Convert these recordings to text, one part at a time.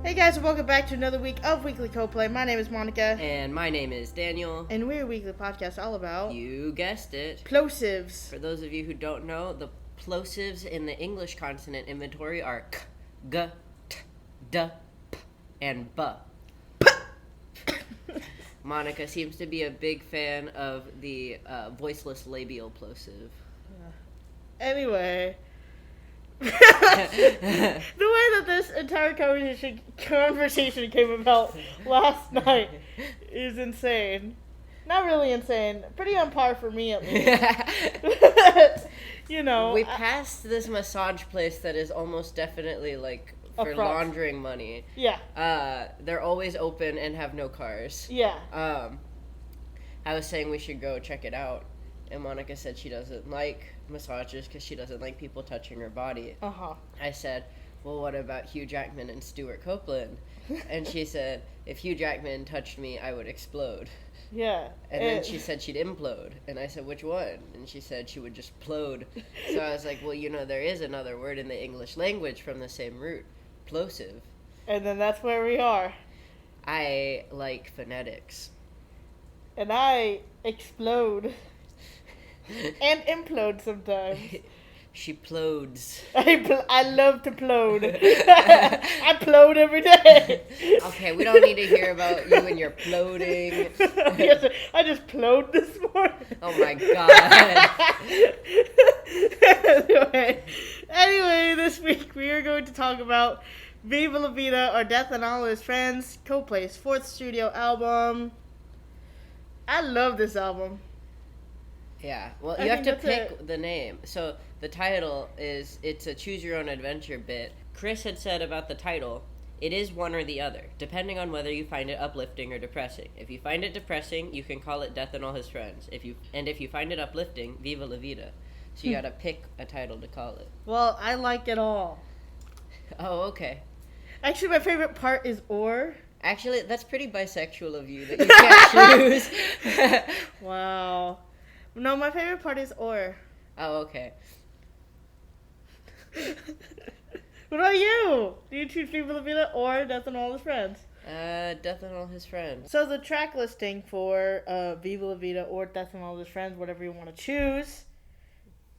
Hey guys, and welcome back to another week of Weekly Coldplay. My name is Monica. And my name is Daniel. And we're a weekly podcast all about... You guessed it. Plosives. For those of you who don't know, the plosives in the English consonant inventory are k, g, t, d, p, and b. Monica seems to be a big fan of the voiceless labial plosive. Anyway... the way that this entire conversation came about last night is insane. Not really insane. Pretty on par for me, at least. You know. We passed this massage place that is almost definitely, like, for laundering money. Yeah. They're always open and have no cars. Yeah. I was saying we should go check it out. And Monica said she doesn't like massages because she doesn't like people touching her body. Uh-huh. I said, well, what about Hugh Jackman and Stuart Copeland? And she said, if Hugh Jackman touched me, I would explode. Yeah. And then she said she'd implode. And I said, which one? And she said she would just plode. So I was like, well, you know, there is another word in the English language from the same root. Plosive. And then that's where we are. I like phonetics. And I explode. And implode sometimes. She plodes. I love to plode. I plode every day. Okay, we don't need to hear about you and your ploding. I just plode this morning. Oh my god. Anyway, this week we are going to talk about Viva La Vida, or Death and All His Friends, Coldplay's fourth studio album. I love this album. Yeah, well, you have to pick the name. So the title it's a choose your own adventure bit. Chris had said about the title, it is one or the other, depending on whether you find it uplifting or depressing. If you find it depressing, you can call it Death and All His Friends. If you find it uplifting, Viva La Vida. So you gotta pick a title to call it. Well, I like it all. Oh, okay. Actually, my favorite part is or. Actually, that's pretty bisexual of you that you can't choose. Wow. No, my favorite part is or. Oh, okay. What about you? Do you choose Viva La Vida or Death and All His Friends? Death and All His Friends. So the track listing for Viva La Vida or Death and All His Friends, whatever you want to choose.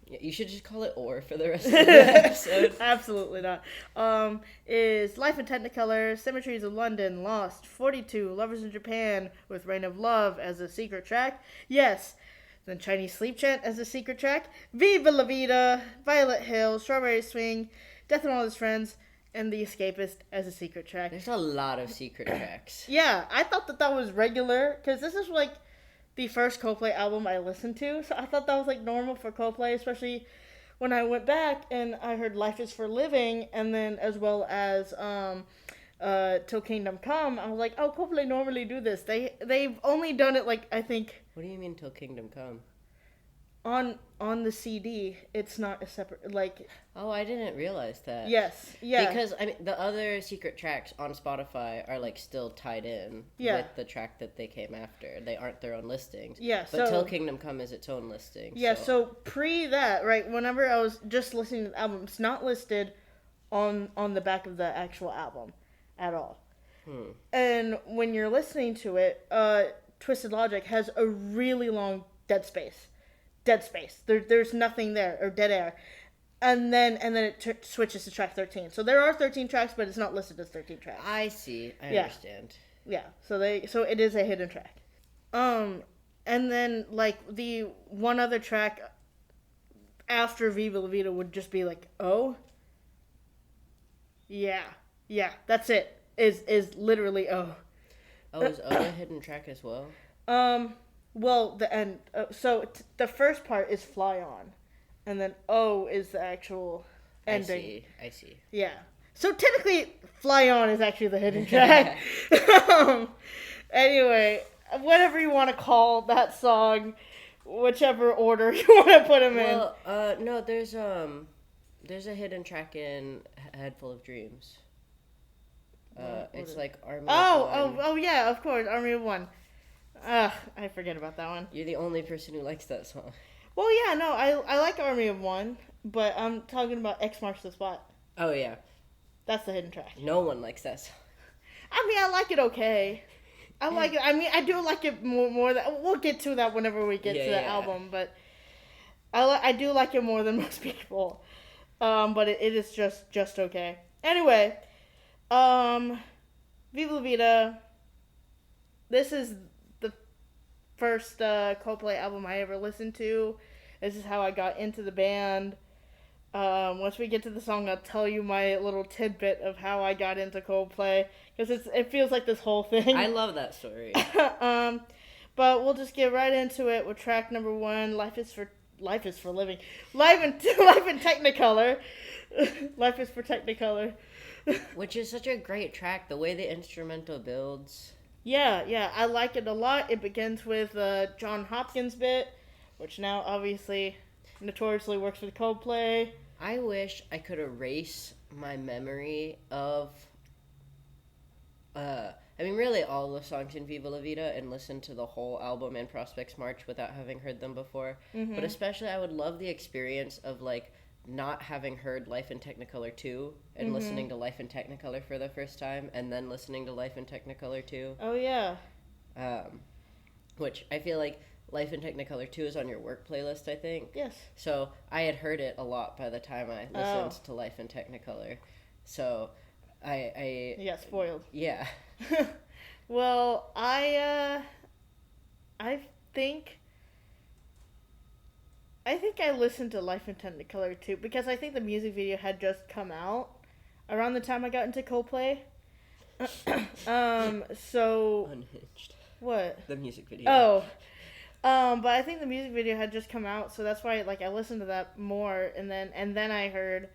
Yeah, you should just call it or for the rest of the episode. Absolutely not. Is Life in Technicolor, Symmetries of London, Lost, 42, Lovers in Japan with Reign of Love as a secret track? Yes. Then Chinese Sleep Chant as a secret track, Viva La Vida, Violet Hill, Strawberry Swing, Death and All His Friends, and The Escapist as a secret track. There's a lot of secret tracks. Yeah, I thought that was regular, because this is like the first Coldplay album I listened to, so I thought that was like normal for Coldplay, especially when I went back and I heard Life is for Living, and then as well as Till Kingdom Come. I was like, oh, Coldplay normally do this. They've only done it like, I think... What do you mean Till Kingdom Come? On the CD, it's not a separate, like... Oh, I didn't realize that. Yes, yeah. Because, I mean, the other secret tracks on Spotify are, like, still tied in with the track that they came after. They aren't their own listings. Yeah, But Till Kingdom Come is its own listing. Yeah, so pre that, right, whenever I was just listening to the album, it's not listed on the back of the actual album at all. And when you're listening to it, Twisted Logic has a really long dead space. There's nothing there, or dead air. And then it switches to track 13. So there are 13 tracks, but it's not listed as 13 tracks. I see. I understand. Yeah. So it is a hidden track. And then like the one other track after Viva La Vida would just be like, oh. Yeah, that's it. Is literally oh. Oh, is O a hidden track as well? Well, the end. The first part is Fly On, and then O is the actual ending. I see. Yeah. So technically, Fly On is actually the hidden track. Anyway, whatever you want to call that song, whichever order you want to put them in. Well, no, there's a hidden track in Head Full of Dreams. It's like Army of One. Oh, yeah, of course, Army of One. I forget about that one. You're the only person who likes that song. Well, yeah, no, I like Army of One, but I'm talking about X Marks the Spot. Oh, yeah. That's the hidden track. No one likes that song. I mean, I like it okay. I like it. I mean, I do like it more than... We'll get to that whenever we get to the album, but I do like it more than most people. But it is just okay. Anyway, Viva La Vida. This is the first Coldplay album I ever listened to. This is how I got into the band. Once we get to the song, I'll tell you my little tidbit of how I got into Coldplay, because it feels like this whole thing. I love that story. But we'll just get right into it with track number 1. Life is for living. Life in Technicolor. Life is for Technicolor. Which is such a great track. The way the instrumental builds. Yeah, I like it a lot. It begins with John Hopkins bit, which now obviously notoriously works for Coldplay. I wish I could erase my memory of, really all the songs in Viva La Vida and listen to the whole album and Prospects March without having heard them before. Mm-hmm. But especially I would love the experience of, like, not having heard Life in Technicolor 2 and listening to Life in Technicolor for the first time and then listening to Life in Technicolor 2. Oh, yeah. Which I feel like Life in Technicolor 2 is on your work playlist, I think. Yes. So I had heard it a lot by the time I listened to Life in Technicolor. So I You got spoiled. Yeah. Well, I think I listened to Life in Technicolor too, because I think the music video had just come out around the time I got into Coldplay. So Unhinged. What? The music video. Oh. But I think the music video had just come out, so that's why I listened to that more, and then I heard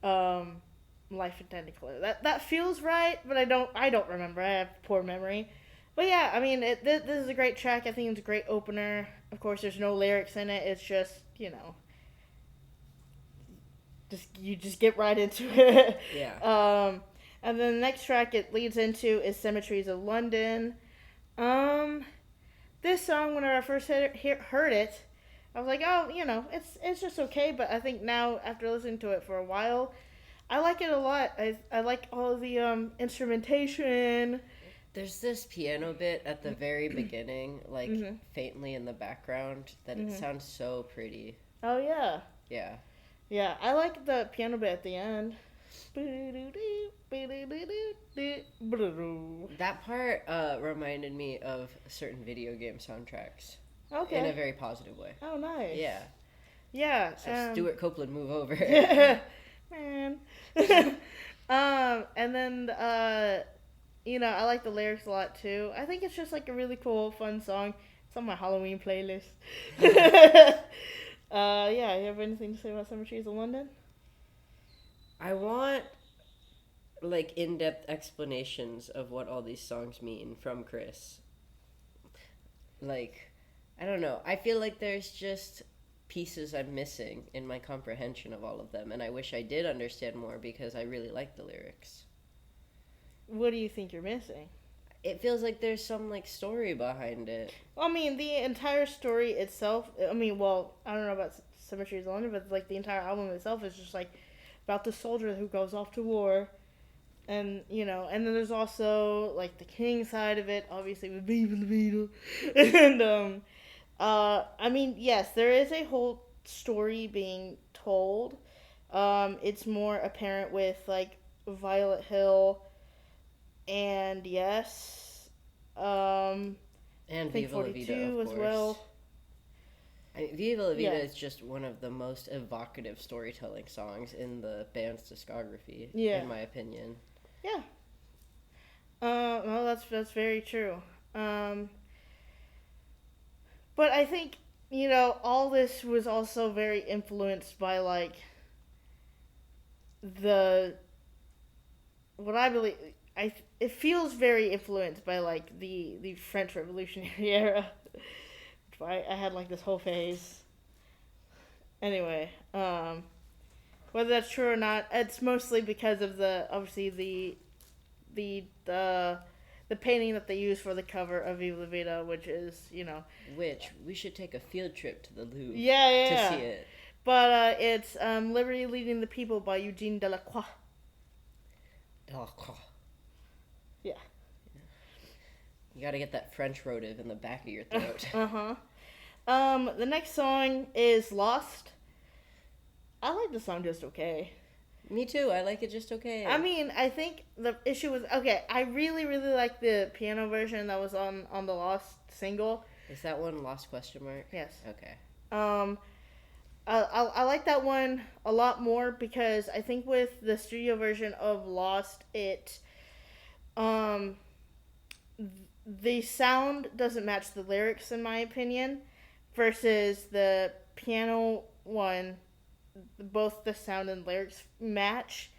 Life in Technicolor. That feels right, but I don't remember. I have poor memory. But yeah, I mean, this is a great track. I think it's a great opener. Of course, there's no lyrics in it. It's just, you just get right into it. Yeah. And then the next track it leads into is Cemeteries of London. This song, when I first heard it, I was like, oh, it's just okay. But I think now, after listening to it for a while, I like it a lot. I like all the instrumentation. There's this piano bit at the very beginning, faintly in the background, that it sounds so pretty. Oh, yeah. Yeah. Yeah, I like the piano bit at the end. That part reminded me of certain video game soundtracks. Okay. In a very positive way. Oh, nice. Yeah. Yeah. So Stuart Copeland, move over. Man. And then, I like the lyrics a lot, too. I think it's just, a really cool, fun song. It's on my Halloween playlist. Yeah, you have anything to say about Cemeteries of London? I want, in-depth explanations of what all these songs mean from Chris. I don't know. I feel like there's just pieces I'm missing in my comprehension of all of them, and I wish I did understand more because I really like the lyrics. What do you think you're missing? It feels like there's some, story behind it. Well, I mean, the entire story itself, I don't know about Cemeteries of London, but, the entire album itself is just, about the soldier who goes off to war. And, and then there's also, the king side of it, obviously, with Viva La Vida. And, I mean, yes, there is a whole story being told. It's more apparent with, Violet Hill, and yes, and Viva La Vida, of course. As well. Viva La Vida is just one of the most evocative storytelling songs in the band's discography, in my opinion. Yeah. Well, that's very true. But I think, all this was also very influenced by, what I believe... it feels very influenced by the French Revolutionary era. I had this whole phase. Anyway, whether that's true or not, it's mostly because of the painting that they use for the cover of Viva La Vida, which is which we should take a field trip to the Louvre. To see it. But it's Liberty Leading the People by Eugene Delacroix. Yeah. You gotta get that French rotive in the back of your throat. The next song is Lost. I like the song just okay. Me too. I like it just okay. I mean, I think the issue was okay. I really, really like the piano version that was on the Lost single. Is that one Lost ? Yes. Okay. I like that one a lot more because I think with the studio version of Lost, the sound doesn't match the lyrics in my opinion, versus the piano one. Both the sound and lyrics match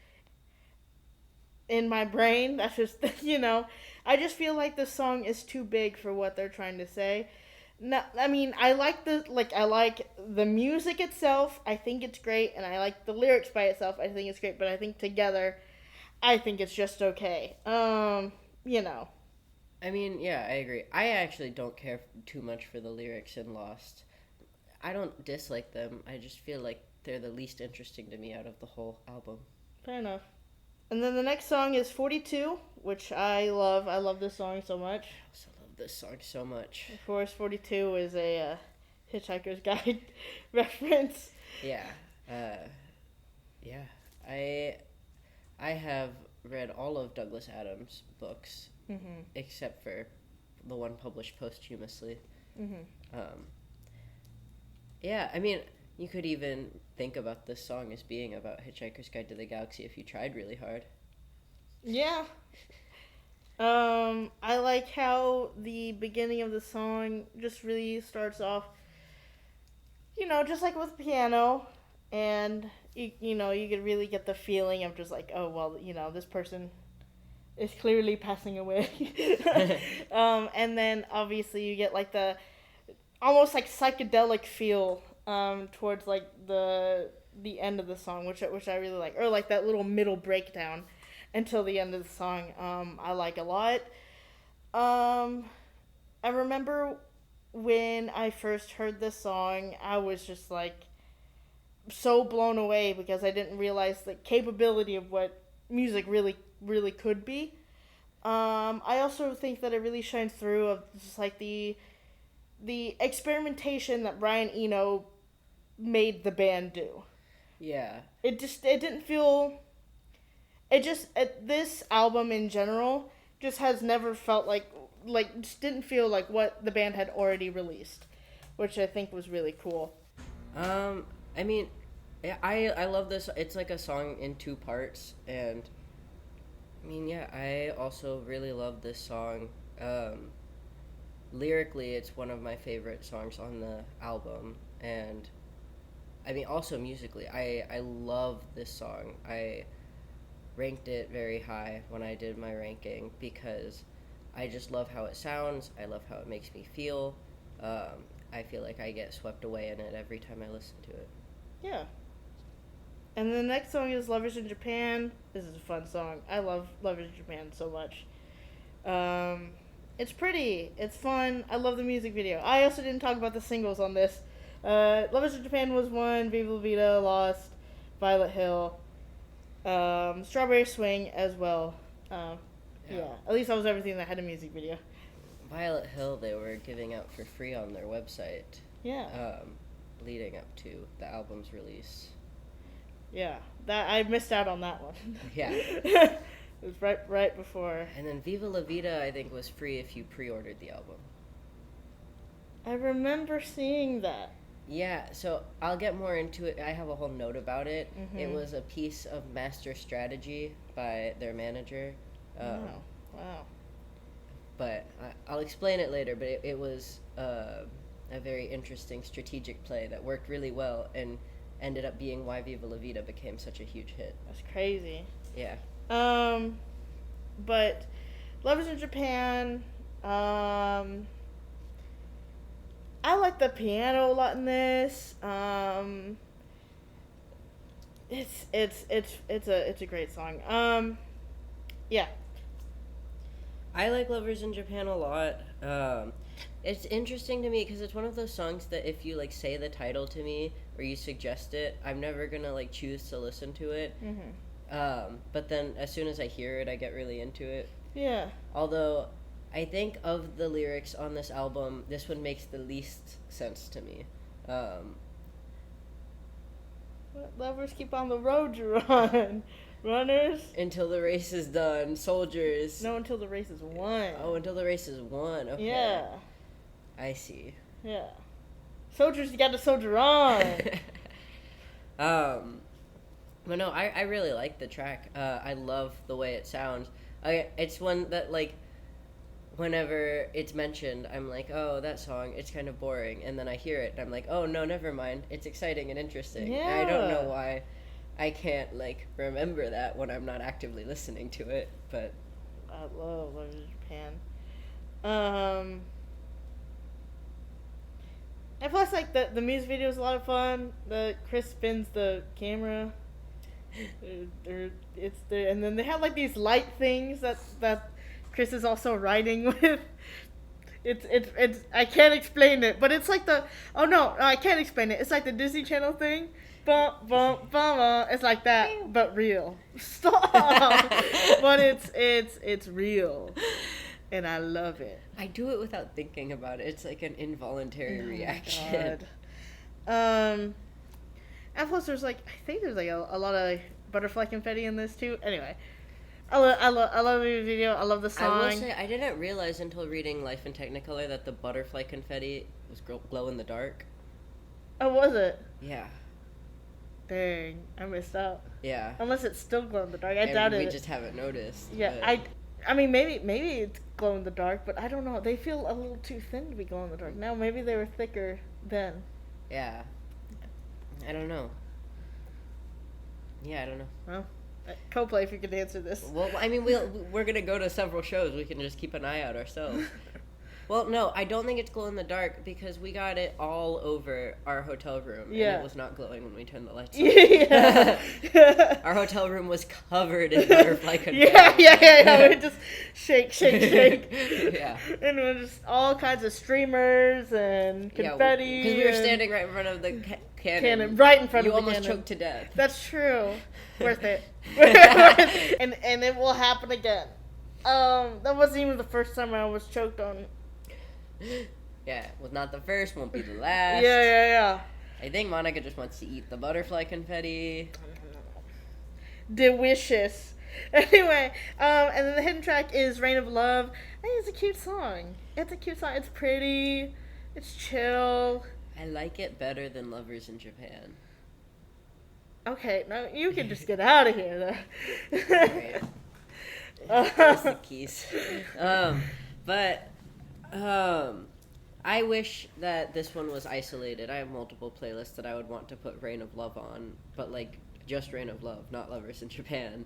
in my brain. That's just, I just feel like the song is too big for what they're trying to say. No, I mean, I like the music itself. I think it's great, and I like the lyrics by itself. I think it's great, but I think together, I think it's just okay. I mean, yeah, I agree. I actually don't care too much for the lyrics in Lost. I don't dislike them. I just feel like they're the least interesting to me out of the whole album. Fair enough. And then the next song is 42, which I love. I love this song so much. I also love this song so much. Of course, 42 is a Hitchhiker's Guide reference. Yeah. I have read all of Douglas Adams' books, except for the one published posthumously. Yeah, I mean, you could even think about this song as being about Hitchhiker's Guide to the Galaxy if you tried really hard. Yeah. I like how the beginning of the song just really starts off, just like with piano, and you could really get the feeling of just like, oh, well, this person is clearly passing away. And then obviously you get like the almost like psychedelic feel towards like the end of the song, which I really like, or like that little middle breakdown until the end of the song. I like a lot. I remember when I first heard this song, I was just like so blown away because I didn't realize the capability of what music really, really could be. I also think that it really shines through of just like the experimentation that Brian Eno made the band do. Yeah. This album in general just has never felt just didn't feel like what the band had already released, which I think was really cool. I mean, I love this. It's like a song in two parts, and I mean, yeah, I also really love this song. Lyrically, it's one of my favorite songs on the album, and I mean, also musically, I love this song. I ranked it very high when I did my ranking because I just love how it sounds. I love how it makes me feel. I feel like I get swept away in it every time I listen to it. Yeah. And the next song is Lovers in Japan. This is a fun song. I love Lovers in Japan so much. It's pretty. It's fun. I love the music video. I also didn't talk about the singles on this. Lovers in Japan was one. Viva La Vida, Lost, Violet Hill, Strawberry Swing as well. Yeah. At least that was everything that had a music video. Violet Hill they were giving out for free on their website. Yeah. Leading up to the album's release. Yeah. That I missed out on that one. Yeah. It was right before. And then Viva La Vida I think was free if you pre-ordered the album. I remember seeing that. Yeah, so I'll get more into it. I have a whole note about it. Mm-hmm. It was a piece of master strategy by their manager. Wow. But I'll explain it later, but it was a very interesting strategic play that worked really well and ended up being why Viva La Vida became such a huge hit. That's crazy. Yeah. But Lovers in Japan, I like the piano a lot in this. It's a great song. Yeah. I like Lovers in Japan a lot. It's interesting to me because it's one of those songs that if you like say the title to me or you suggest it, I'm never gonna like choose to listen to it. Mm-hmm. But then as soon as I hear it, I get really into it. Yeah. Although, I think of the lyrics on this album, this one makes the least sense to me. Lovers keep on the road you run. Runners. Until the race is done. Soldiers. No, until the race is won. Oh, until the race is won. Okay. Yeah. I see. Yeah. Soldiers, you got to soldier on. But no, I really like the track. I love the way it sounds. It's one that, like, whenever it's mentioned, I'm like, oh, that song, it's kind of boring. And then I hear it, and I'm like, oh, no, never mind. It's exciting and interesting. Yeah. And I don't know why I can't, like, remember that when I'm not actively listening to it, but... I love Japan. And plus, like, the music video is a lot of fun. Chris spins the camera. And then they have, like, these light things that Chris is also writing with. It's I can't explain it, but it's like I can't explain it. It's like the Disney Channel thing. Bum, bum, bum, bum. It's like that, but real. Stop. But it's real, and I love it. I do it without thinking about it. It's like an involuntary reaction. God. And plus, I think there's like a lot of butterfly confetti in this too. Anyway, I love the video. I love the song. I will say I didn't realize until reading Life in Technicolor that the butterfly confetti was glow in the dark. Oh, was it? Yeah. Dang, I missed out. Yeah. Unless it's still glow in the dark. I doubt it. We just haven't noticed. Yeah, but... I mean, maybe it's glow in the dark, but I don't know. They feel a little too thin to be glow in the dark. Now, maybe they were thicker then. Yeah. I don't know. Yeah, I don't know. Well, Coldplay, if you could answer this. Well, I mean, we're gonna go to several shows. We can just keep an eye out ourselves. Well, no, I don't think it's glow in the dark because we got it all over our hotel room. Yeah. And it was not glowing when we turned the lights on. Yeah. Our hotel room was covered in butterfly confetti. Yeah. We just shake. Yeah. And it was just all kinds of streamers and confetti. Because we were standing right in front of the cannon. Right in front of the cannon. You almost choked to death. That's true. Worth it. And it will happen again. That wasn't even the first time I was choked on. Yeah, was not the first, won't be the last. Yeah. I think Monica just wants to eat the butterfly confetti. Delicious. Anyway, and then the hidden track is Rain of Love. I think it's a cute song. It's pretty. It's chill. I like it better than Lovers in Japan. Okay, now you can just get out of here, though. Right. There's the keys. I wish that this one was isolated. I have multiple playlists that I would want to put Rain of Love on, but like just Rain of Love, not Lovers in Japan.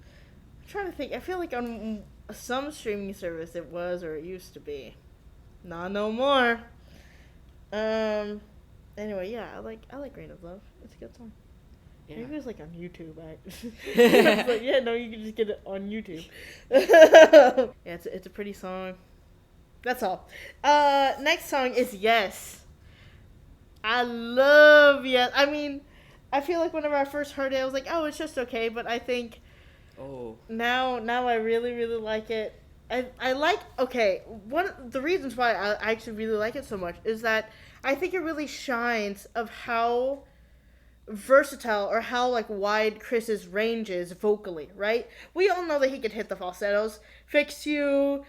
I'm trying to think. I feel like on some streaming service it was or it used to be. Not no more. Anyway, yeah, I like Rain of Love. It's a good song. Yeah. Maybe it was like on YouTube. But yeah, no, you can just get it on YouTube. Yeah, it's a pretty song. That's all. Next song is Yes. I love Yes. I mean, I feel like whenever I first heard it, I was like, oh, it's just okay. But I think now I really, really like it. I like, one of the reasons why I actually really like it so much is that I think it really shines of how versatile or how like wide Chris's range is vocally, right? We all know that he could hit the falsettos, Fix You,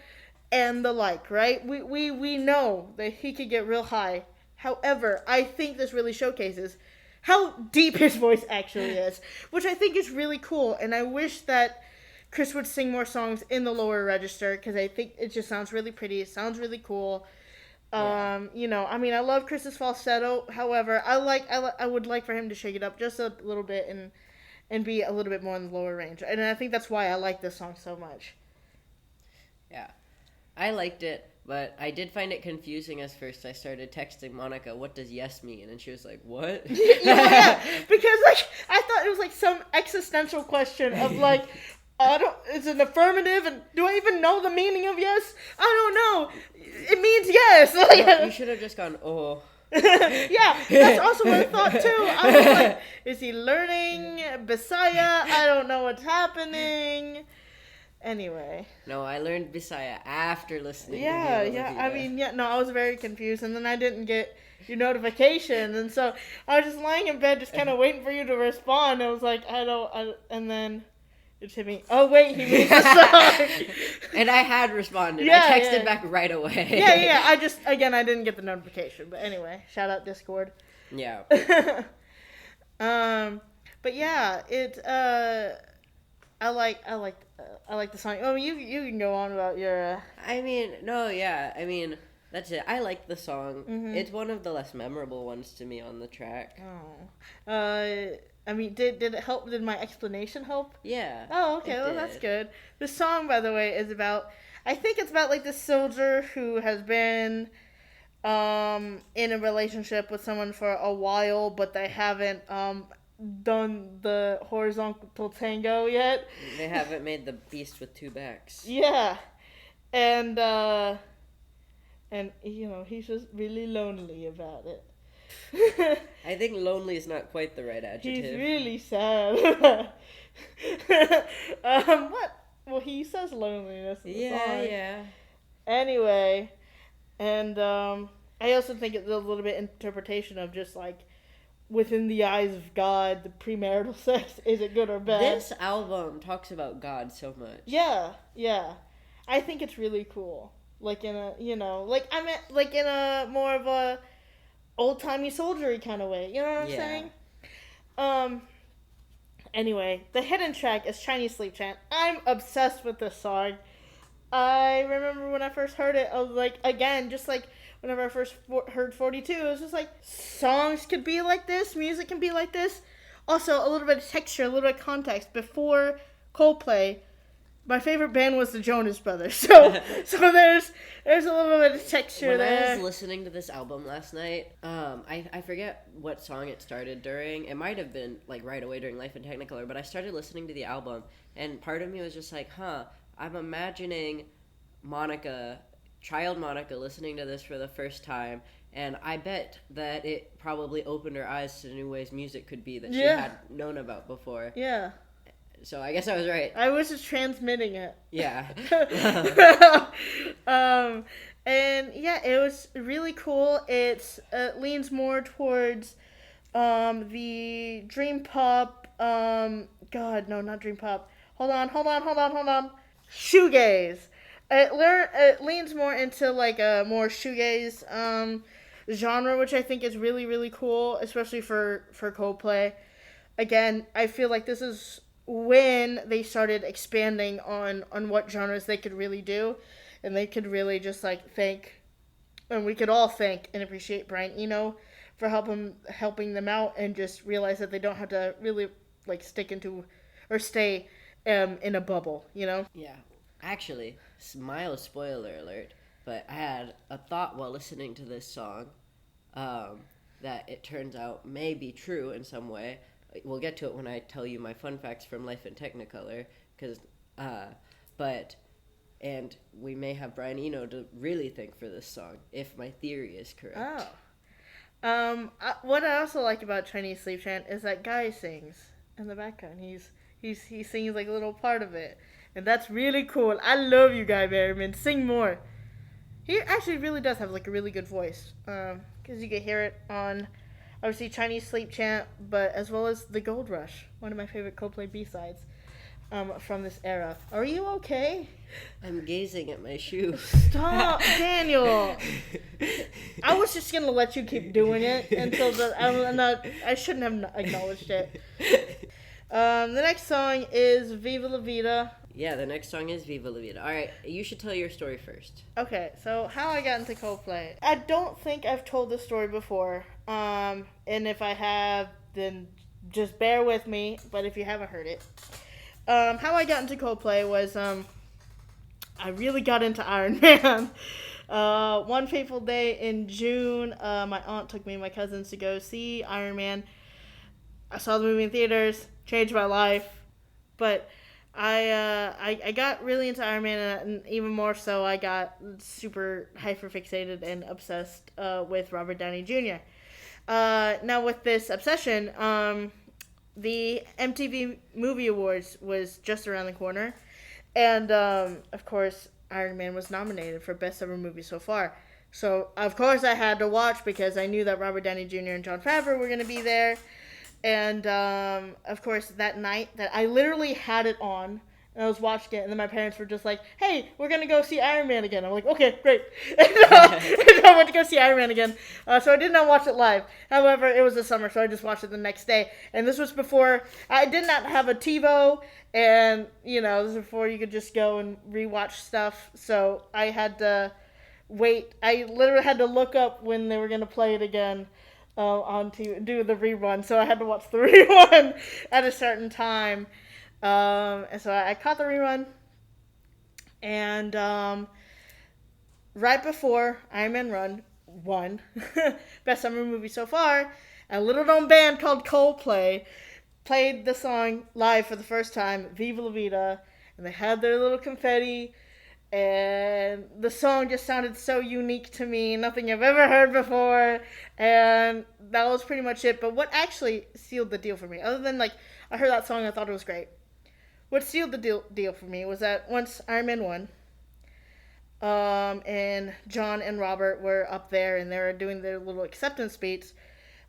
and the like, right? We know that he could get real high. However, I think this really showcases how deep his voice actually is, which I think is really cool, and I wish that Chris would sing more songs in the lower register because I think it just sounds really pretty. It sounds really cool. I mean, I love Chris's falsetto. However, I would like for him to shake it up just a little bit and be a little bit more in the lower range. And I think that's why I like this song so much. Yeah, I liked it, but I did find it confusing at first. I started texting Monica, "What does yes mean?" And she was like, "What?" Yeah, because like I thought it was like some existential question of like. It's an affirmative, and do I even know the meaning of yes? I don't know. It means yes. No, you should have just gone, oh. Yeah, that's also what I thought too. I was like, is he learning Bisaya? I don't know what's happening. Anyway. No, I learned Bisaya after listening to Yeah, Viva La yeah. Vida. I mean, yeah, no, I was very confused, and then I didn't get your notification, and so I was just lying in bed, just kind of waiting for you to respond. I was like, and then it hit me. Oh wait, he moved the song. And I had responded. Yeah, I texted back right away. Yeah. I didn't get the notification, but anyway, shout out Discord. Yeah. But yeah, I like the song. Oh, you can go on about your. I mean, no, yeah. I mean, that's it. I like the song. Mm-hmm. It's one of the less memorable ones to me on the track. Oh. I mean, did it help? Did my explanation help? Yeah. Oh, okay. Well, that's good. The song, by the way, is about. I think it's about like this soldier who has been, in a relationship with someone for a while, but they haven't done the horizontal tango yet. They haven't made the beast with two backs. Yeah, and you know, he's just really lonely about it. I think lonely is not quite the right adjective. He's really sad. What? Well, he says loneliness in the song. Yeah. Anyway, and I also think it's a little bit interpretation of just like within the eyes of God, the premarital sex, is it good or bad? This album talks about God so much. Yeah. I think it's really cool. Like in a, you know, like I meant like in a more of a old-timey soldiery kind of way. You know what I'm saying? Anyway, the hidden track is Chinese Sleep Chant. I'm obsessed with this song. I remember when I first heard it, I was like, again, just like whenever I first heard 42, it was just like, songs could be like this, music can be like this. Also, a little bit of texture, a little bit of context. Before Coldplay, my favorite band was the Jonas Brothers. So there's a little bit of texture there. When I was listening to this album last night, I forget what song it started during. It might have been like right away during Life in Technicolor, but I started listening to the album, and part of me was just like, I'm imagining child Monica listening to this for the first time, and I bet that it probably opened her eyes to new ways music could be that she had known about before. Yeah. So I guess I was right. I was just transmitting it. Yeah. And yeah, it was really cool. It leans more towards the dream pop. God, no, not dream pop. Hold on. Shoegaze. It leans more into like a more shoegaze genre, which I think is really, really cool, especially for Coldplay. Again, I feel like this is when they started expanding on what genres they could really do, and they could really just like thank, and we could all thank and appreciate Brian Eno for helping them out, and just realize that they don't have to really like stick into or stay in a bubble, you know? Yeah. Actually, mild spoiler alert, but I had a thought while listening to this song that it turns out may be true in some way. We'll get to it when I tell you my fun facts from Life in Technicolor, and we may have Brian Eno to really thank for this song, if my theory is correct. Oh. What I also like about Chinese Sleep Chant is that Guy sings in the background. He sings like a little part of it, and that's really cool. I love you, Guy Berryman. Sing more. He actually really does have like a really good voice, because you can hear it on obviously Chinese Sleep Chant, but as well as The Gold Rush, one of my favorite Coldplay B-sides from this era. Are you okay? I'm gazing at my shoe. Stop, Daniel. I was just gonna let you keep doing it until I shouldn't have acknowledged it. The next song is Viva La Vida. Yeah, the next song is Viva La Vida. Alright, you should tell your story first. Okay, so how I got into Coldplay. I don't think I've told this story before. And if I have, then just bear with me. But if you haven't heard it. How I got into Coldplay was, I really got into Iron Man. One fateful day in June, my aunt took me and my cousins to go see Iron Man. I saw the movie in theaters, changed my life. But I got really into Iron Man, and even more so, I got super hyperfixated and obsessed with Robert Downey Jr. Now with this obsession, the MTV Movie Awards was just around the corner, and of course, Iron Man was nominated for Best Ever Movie so far. So of course I had to watch because I knew that Robert Downey Jr. and Jon Favreau were going to be there. And, of course, that night that I literally had it on, and I was watching it, and then my parents were just like, hey, we're going to go see Iron Man again. I'm like, okay, great. And I went to go see Iron Man again. So I did not watch it live. However, it was the summer, so I just watched it the next day. And this was before, I did not have a TiVo, and, this was before you could just go and rewatch stuff. So I had to wait. I literally had to look up when they were going to play it again. On to do the rerun, so I had to watch the rerun at a certain time, and so I caught the rerun, and right before Iron Man Run won Best Summer Movie so far, a little-known band called Coldplay played the song live for the first time, Viva La Vida, and they had their little confetti. And the song just sounded so unique to me, nothing I've ever heard before, and that was pretty much it. But what actually sealed the deal for me, other than, I heard that song, I thought it was great. What sealed the deal for me was that once Iron Man won, and John and Robert were up there, and they were doing their little acceptance speech,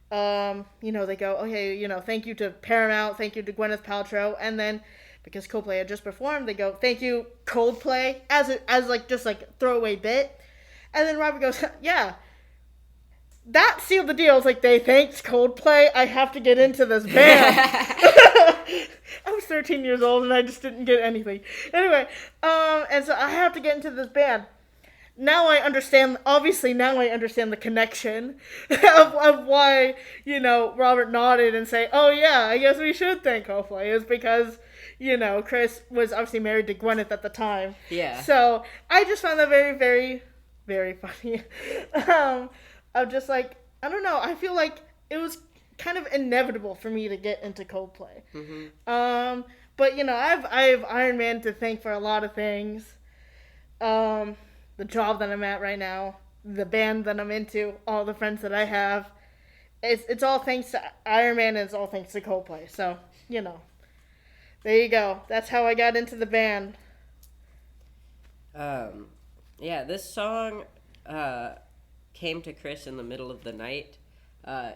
they go, okay, thank you to Paramount, thank you to Gwyneth Paltrow, and then because Coldplay had just performed, they go, thank you, Coldplay, as throwaway bit. And then Robert goes, yeah, that sealed the deal. It's like, they thanked Coldplay, I have to get into this band. I was 13 years old and I just didn't get anything. Anyway, and so I have to get into this band. Now I understand the connection of why, Robert nodded and say, oh yeah, I guess we should thank Coldplay, is because Chris was obviously married to Gwyneth at the time. Yeah. So I just found that very, very, very funny. I'm just like, I don't know. I feel like it was kind of inevitable for me to get into Coldplay. Mm-hmm. But I have Iron Man to thank for a lot of things. The job that I'm at right now, the band that I'm into, all the friends that I have. It's all thanks to Iron Man, and it's all thanks to Coldplay. So there you go. That's how I got into the band. Yeah, this song came to Chris in the middle of the night.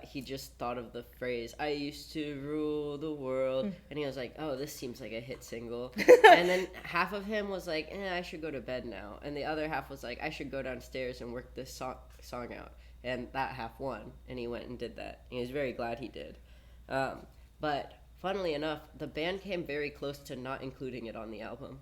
He just thought of the phrase, I used to rule the world, and he was like, oh, this seems like a hit single. And then half of him was like, I should go to bed now. And the other half was like, I should go downstairs and work this song out. And that half won, and he went and did that. He was very glad he did. But funnily enough, the band came very close to not including it on the album.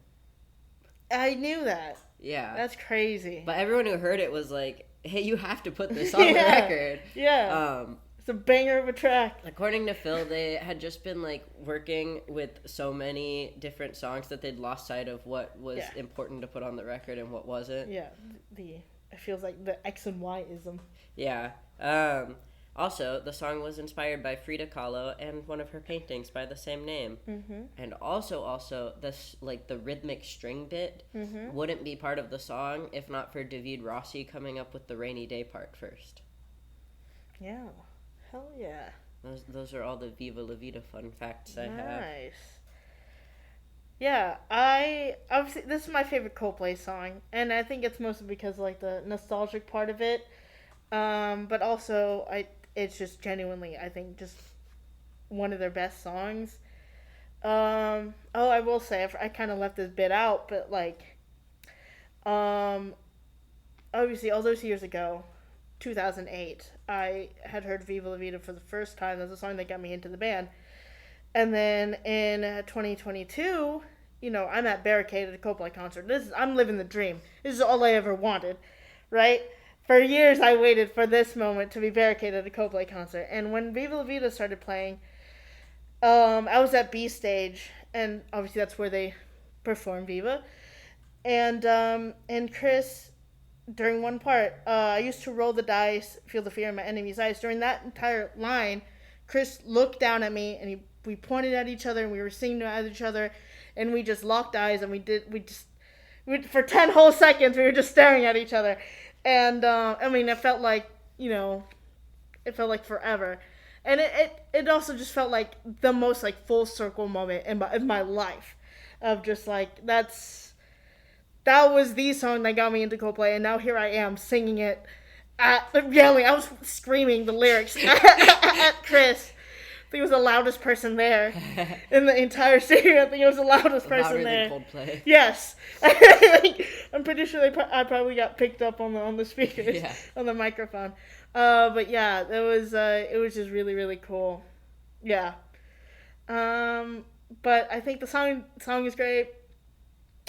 I knew that. Yeah. That's crazy. But everyone who heard it was like, hey, you have to put this on the record. Yeah. It's a banger of a track. According to Phil, they had just been working with so many different songs that they'd lost sight of what was important to put on the record and what wasn't. Yeah. It feels like the X and Y-ism. Yeah. Also, the song was inspired by Frida Kahlo and one of her paintings by the same name. Mm-hmm. And also, this the rhythmic string bit wouldn't be part of the song if not for David Rossi coming up with the rainy day part first. Yeah. Hell yeah. Those are all the Viva La Vida fun facts I have. Nice. Yeah, obviously this is my favorite Coldplay song, and I think it's mostly because the nostalgic part of it, but also it's just genuinely, I think, just one of their best songs. I will say, I kind of left this bit out, but obviously all those years ago, 2008, I had heard Viva La Vida for the first time. That's a song that got me into the band. And then in 2022, I'm at Barricade at a Coldplay concert. I'm living the dream. This is all I ever wanted, right? For years, I waited for this moment to be barricaded at a Coldplay concert. And when Viva La Vida started playing, I was at B stage, and obviously that's where they perform Viva. And Chris, during one part, I used to roll the dice, feel the fear in my enemy's eyes. During that entire line, Chris looked down at me, and we pointed at each other, and we were singing at each other. and we just locked eyes, and for 10 whole seconds we were just staring at each other, and I mean, it felt like, it felt like forever, and it also just felt like the most like full circle moment in my life, of just like that was the song that got me into Coldplay, and now here I am singing it, yelling. I was screaming the lyrics at Chris. I think it was the loudest person there in the entire stadium. I think it was the loudest person there. Louder than Coldplay. Yes. I'm pretty sure I probably got picked up on the speakers, on the microphone. But yeah, it was just really, really cool. Yeah. But I think the song is great.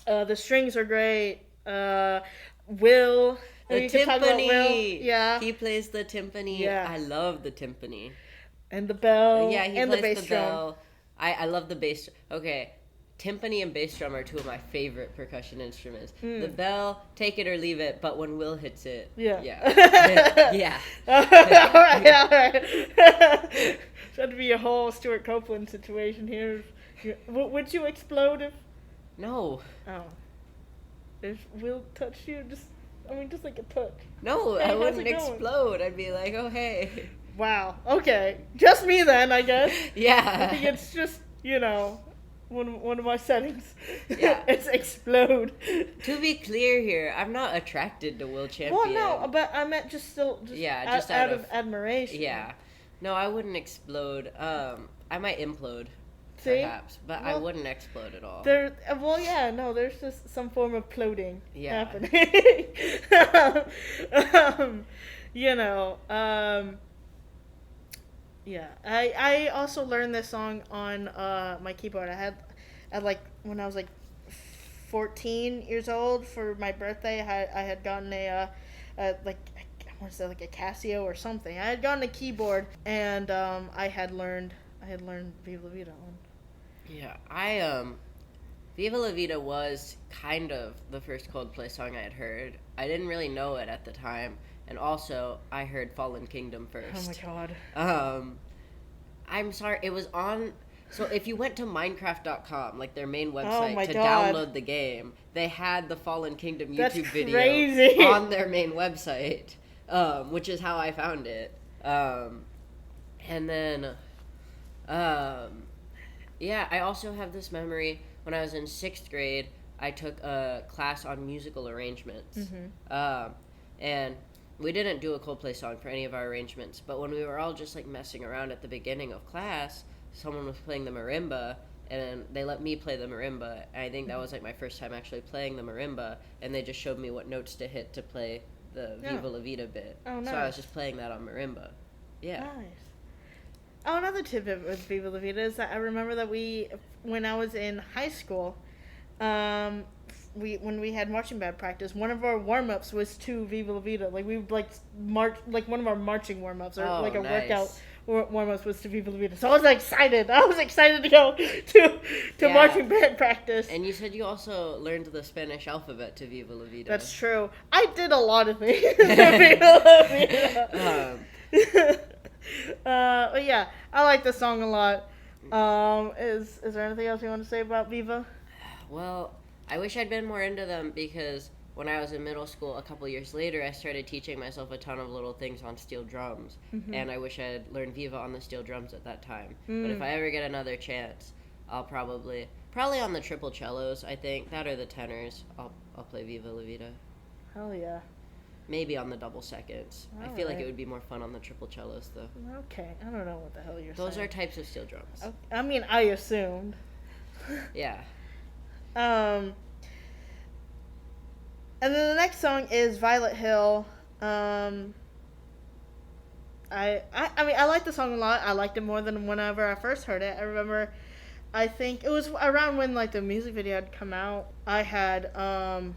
The strings are great. Will. The timpani. Will. Yeah. He plays the timpani. Yeah. I love the timpani. And the bell. Yeah, he and plays the bass drum. bell. I love the bass. Okay, timpani and bass drum are two of my favorite percussion instruments. The bell, take it or leave it, but when Will hits it, yeah. Yeah. All right. That'd be a whole Stuart Copeland situation here. Would you explode if... No. Oh. If Will touched you, just like a touch. No, I wouldn't explode. I'd be like, oh, hey. Wow. Okay. Just me then, I guess. Yeah. I think it's just, one of my settings. Yeah. It's explode. To be clear here, I'm not attracted to Will Champion. Well, no, but I meant just out of admiration. Yeah. No, I wouldn't explode. I might implode. See? Perhaps, but I wouldn't explode at all. There's just some form of ploding happening. Yeah, I also learned this song on my keyboard. I had when I was like 14 years old, for my birthday, I had gotten a like a Casio or something. I had gotten a keyboard, and I had learned Viva La Vida on. Yeah, Viva La Vida was kind of the first Coldplay song I had heard. I didn't really know it at the time. And also, I heard Fallen Kingdom first. Oh my god. I'm sorry, it was on... So if you went to Minecraft.com, like their main website, to god. download the game, they had the Fallen Kingdom YouTube video crazy. on their main website, which is how I found it. And then, I also have this memory. When I was in 6th grade, I took a class on musical arrangements. Mm-hmm. And we didn't do a Coldplay song for any of our arrangements, but when we were all just like messing around at the beginning of class, someone was playing the marimba, and they let me play the marimba, and I think that was like my first time actually playing the marimba, and they just showed me what notes to hit to play the Viva La Vida bit. Oh, nice. So I was just playing that on marimba. Yeah. Nice. Oh, another tidbit with Viva La Vida is that I remember that when I was in high school, when we had marching band practice, one of our warm-ups was to Viva La Vida. Like, we march, like one of our marching warm-ups, or a workout warm-ups was to Viva La Vida. So I was excited. I was excited to go to marching band practice. And you said you also learned the Spanish alphabet to Viva La Vida. That's true. I did a lot of things to Viva La Vida. But yeah, I like the song a lot. Is there anything else you want to say about Viva? Well, I wish I'd been more into them, because when I was in middle school, a couple years later, I started teaching myself a ton of little things on steel drums. Mm-hmm. And I wish I had learned Viva on the steel drums at that time. But if I ever get another chance, I'll probably on the triple cellos, I think. That or the tenors. I'll play Viva La Vida. Hell yeah. Maybe on the double seconds. I feel like it would be more fun on the triple cellos, though. Okay, I don't know what the hell you're saying. Those are types of steel drums. Okay. I mean, I assumed. Yeah. And then the next song is Violet Hill. I mean, I like the song a lot. I liked it more than whenever I first heard it. I remember, I think it was around when like the music video had come out. I had I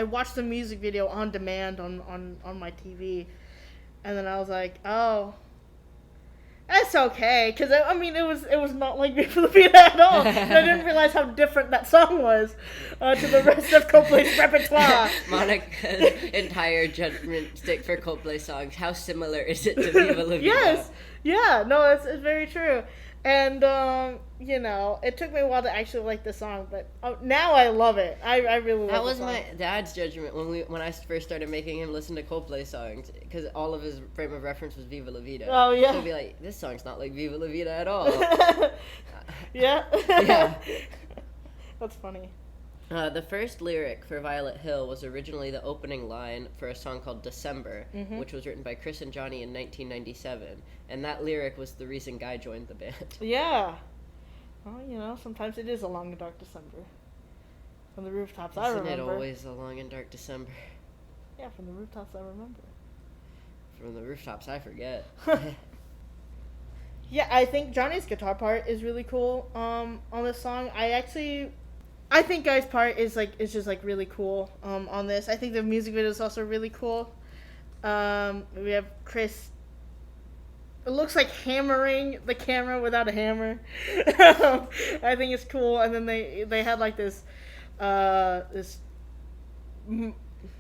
watched the music video on demand on my TV, and then I was like, oh, that's okay, because I mean it was not like Viva La Vida at all. And I didn't realize how different that song was to the rest of Coldplay's repertoire. Monica's entire judgment stick for Coldplay songs. How similar is it to Viva La Vida? Yes, yeah, no, it's very true. And, it took me a while to actually like the song, but now I love it. I really love it. That was my dad's judgment when I first started making him listen to Coldplay songs, because all of his frame of reference was Viva La Vida. Oh, yeah. So he'd be like, this song's not like Viva La Vida at all. Yeah. Yeah. That's funny. The first lyric for Violet Hill was originally the opening line for a song called December, which was written by Chris and Johnny in 1997. And that lyric was the reason Guy joined the band. Yeah. Well, sometimes it is a long and dark December. From the rooftops, I remember. Isn't it always a long and dark December? Yeah, from the rooftops, I remember. From the rooftops, I forget. Yeah, I think Johnny's guitar part is really cool on this song. I think Guy's part is just really cool on this. I think the music video is also really cool. We have Chris. It looks like hammering the camera without a hammer. I think it's cool. And then they had this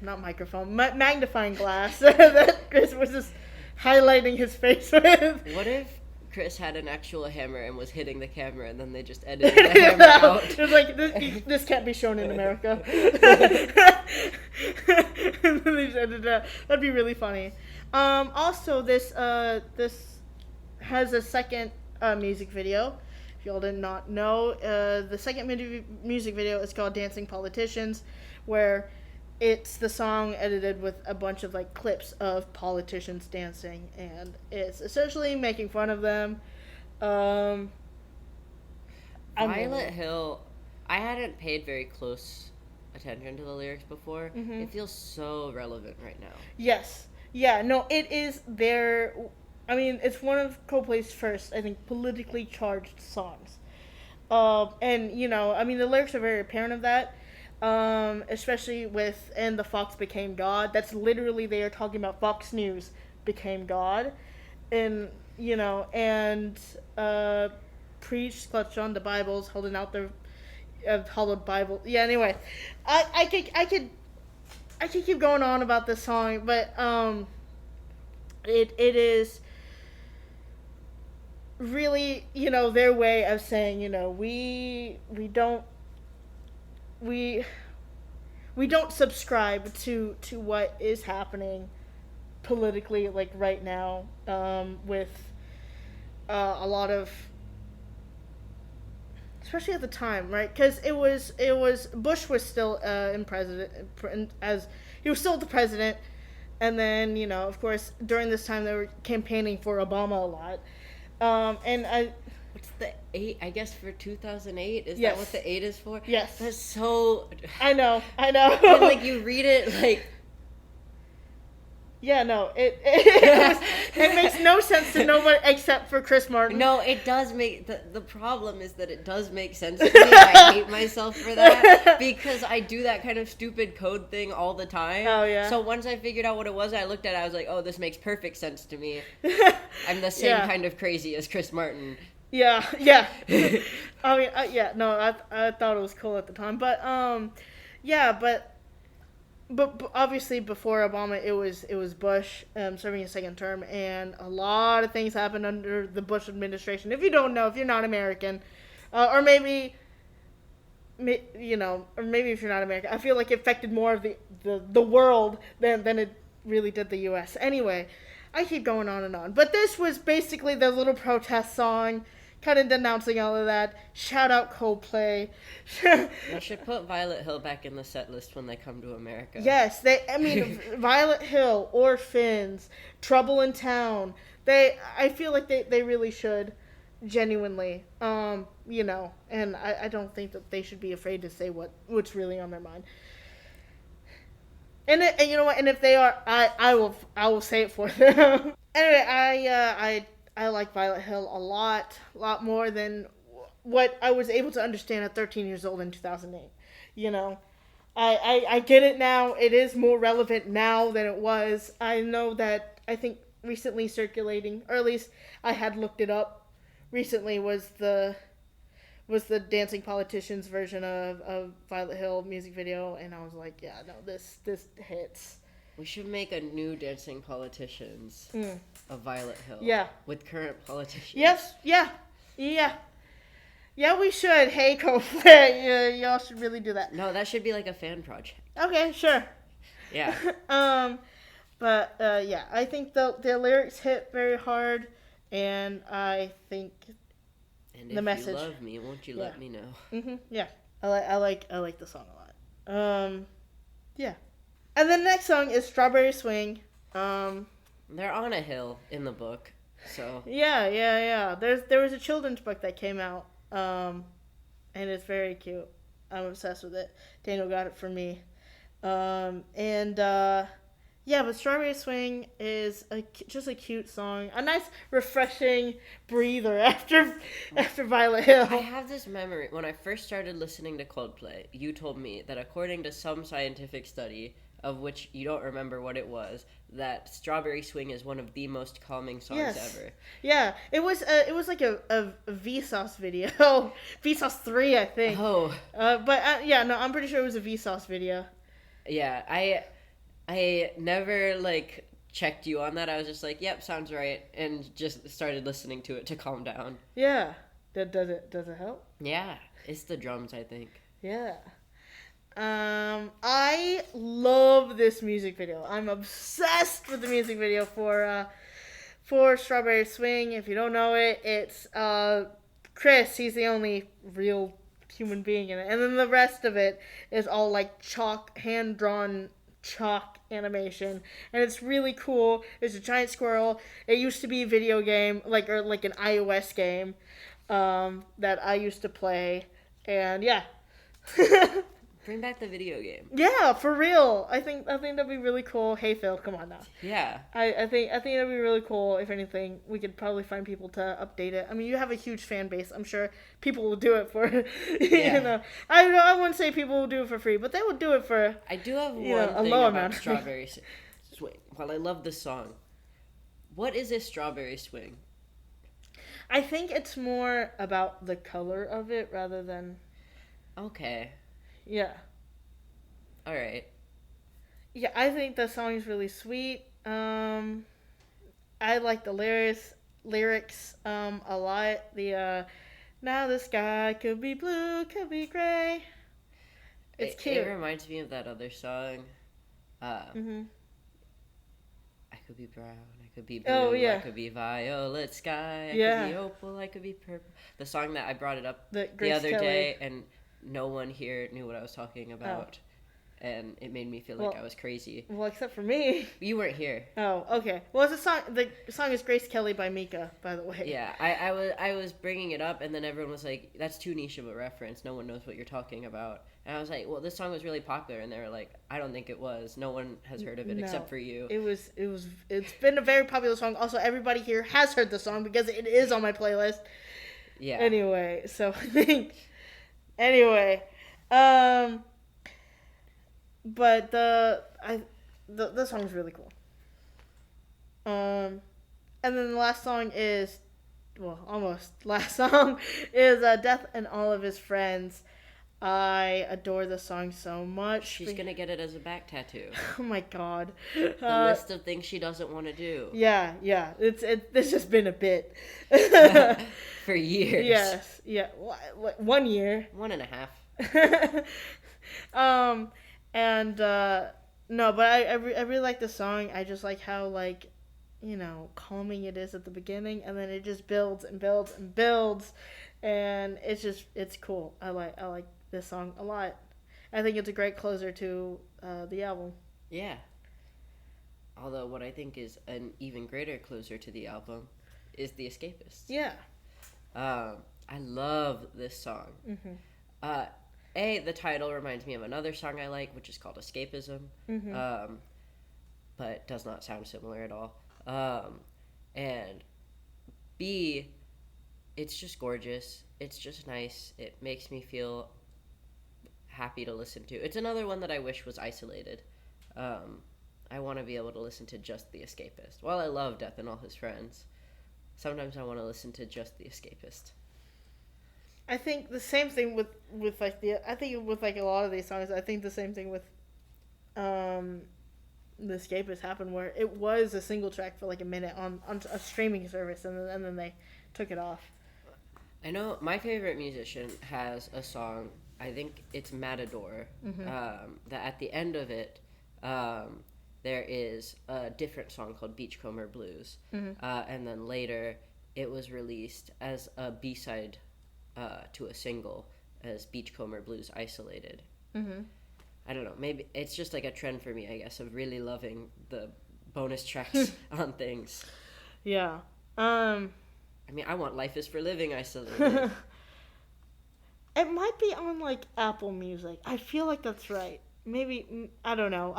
not microphone, magnifying glass that Chris was just highlighting his face with. What if Chris had an actual hammer and was hitting the camera, and then they just edited the hammer out? It was like, this can't be shown in America. And then they just edited it out. That'd be really funny. Also, this has a second music video. If y'all did not know, the second music video is called Dancing Politicians, where it's the song edited with a bunch of clips of politicians dancing, and it's essentially making fun of them. Violet Hill, I hadn't paid very close attention to the lyrics before. It feels so relevant right now. Yes. Yeah, no, it is it's one of Coldplay's first, I think, politically charged songs. And, the lyrics are very apparent of that. Especially with "and the Fox became God." That's literally, they are talking about Fox News became God, and preached, clutched on the Bibles, holding out their hollowed Bible. Yeah. Anyway, I could keep going on about this song, but it is really their way of saying we don't subscribe to what is happening politically right now, with a lot of, especially at the time, right? Because it was Bush was still as he was still the president, and then of course during this time they were campaigning for Obama a lot, What's the 8? I guess for 2008? Is Yes. that what the 8 is for? Yes. That's so... I know. And, you read it, Yeah, no, it makes no sense to nobody except for Chris Martin. No, it does make... The problem is that it does make sense to me. I hate myself for that, because I do that kind of stupid code thing all the time. Oh, yeah. So once I figured out what it was, I looked at it, I was like, oh, this makes perfect sense to me. I'm the same kind of crazy as Chris Martin. Yeah. I thought it was cool at the time, but but obviously before Obama, it was Bush serving his second term, and a lot of things happened under the Bush administration. If you don't know, if you're not American, or maybe if you're not American, I feel like it affected more of the world than it really did the U.S. Anyway, I keep going on and on, but this was basically the little protest song, kind of denouncing all of that. Shout out Coldplay. I should put Violet Hill back in the set list when they come to America. Yes, Violet Hill, Orphans, Trouble in Town. I feel like they really should, genuinely. And I don't think that they should be afraid to say what's really on their mind. And you know what? And if they are, I will say it for them. Anyway, I like Violet Hill a lot more than what I was able to understand at 13 years old in 2008. I get it now. It is more relevant now than it was. I know that, I think recently circulating, or at least I had looked it up recently, was the Dancing Politicians version of Violet Hill music video, and I was like, yeah, no, this hits. We should make a new Dancing Politicians of Violet Hill. Yeah. With current politicians. Yes, yeah. Yeah. Yeah, we should. Hey, Coldplay. Y'all should really do that. No, that should be like a fan project. Okay, sure. Yeah. Yeah, I think the lyrics hit very hard, and I think And the if message. you love me, won't you let me know? Yeah, I like the song a lot. Yeah, and the next song is Strawberry Swing. They're on a hill in the book, so. Yeah. There was a children's book that came out, and it's very cute. I'm obsessed with it. Daniel got it for me. Yeah, but Strawberry Swing is just a cute song. A nice, refreshing breather after Violet Hill. I have this memory. When I first started listening to Coldplay, you told me that according to some scientific study, of which you don't remember what it was, that Strawberry Swing is one of the most calming songs ever. Yeah, it was like a Vsauce video. Vsauce 3, I think. Oh. No, I'm pretty sure it was a Vsauce video. Yeah, I never, like, checked you on that. I was just like, yep, sounds right, and just started listening to it to calm down. Yeah. Does it help? Yeah, it's the drums, I think. Yeah. I love this music video. I'm obsessed with the music video for Strawberry Swing. If you don't know it, it's Chris. He's the only real human being in it, and then the rest of it is all like hand-drawn chalk animation, and it's really cool. There's a giant squirrel. It used to be a video game, like an iOS game, that I used to play, and yeah. Bring back the video game. Yeah, for real. I think that'd be really cool. Hey Phil, come on now. Yeah. I think that'd be really cool. If anything, we could probably find people to update it. I mean, you have a huge fan base. I'm sure people will do it for Yeah. I wouldn't say people will do it for free, but they would do it for I do have one a thing low about amount. Strawberry Swing. While I love this song, what is a Strawberry Swing? I think it's more about the color of it rather than. Okay. Yeah. All right. Yeah, I think the song is really sweet. I like the lyrics a lot. Now the sky could be blue, could be gray. It's cute. It reminds me of that other song. I could be brown, I could be blue, I could be violet sky, I could be opal, I could be purple. The song that I brought it up the other day, and no one here knew what I was talking about. And it made me feel like I was crazy. Well, except for me. You weren't here. Oh, okay. Well, it's a song. The song is Grace Kelly by Mika, by the way. Yeah, I was bringing it up, and then everyone was like, "That's too niche of a reference. No one knows what you're talking about." And I was like, "Well, this song was really popular," and they were like, "I don't think it was. No one has heard of it except for you." It's been a very popular song. Also, everybody here has heard the song because it is on my playlist. Yeah. Anyway, so I think. Anyway, but the song is really cool. And then the last song is, well, almost last song is Death and All of His Friends. I adore the song so much. She's gonna get it as a back tattoo. Oh my god. The list of things she doesn't want to do. Yeah. It's just been a bit. For years. Yes. Yeah. 1 year. 1.5. No, but I really like the song. I just like how, like, calming it is at the beginning, and then it just builds and builds and builds, and it's cool. I like this song a lot. I think it's a great closer to the album. Yeah. Although what I think is an even greater closer to the album is The Escapists. Yeah. I love this song. The title reminds me of another song I like, which is called Escapism, but does not sound similar at all. And B, it's just gorgeous. It's just nice. It makes me feel happy to listen to. It's another one that I wish was isolated. I want to be able to listen to just The Escapist. While I love Death and All His Friends, sometimes I want to listen to just The Escapist. I think the same thing with a lot of these songs. I think the same thing with The Escapist happened, where it was a single track for like a minute on a streaming service, and then they took it off. I know my favorite musician has a song, I think it's Matador, that at the end of it, there is a different song called Beachcomber Blues. And then later, it was released as a B-side to a single as Beachcomber Blues Isolated. I don't know, maybe it's just like a trend for me, I guess, of really loving the bonus tracks on things. Yeah. I mean, I want Life is for Living Isolated. It might be on, like, Apple Music. I feel like that's right. Maybe, I don't know.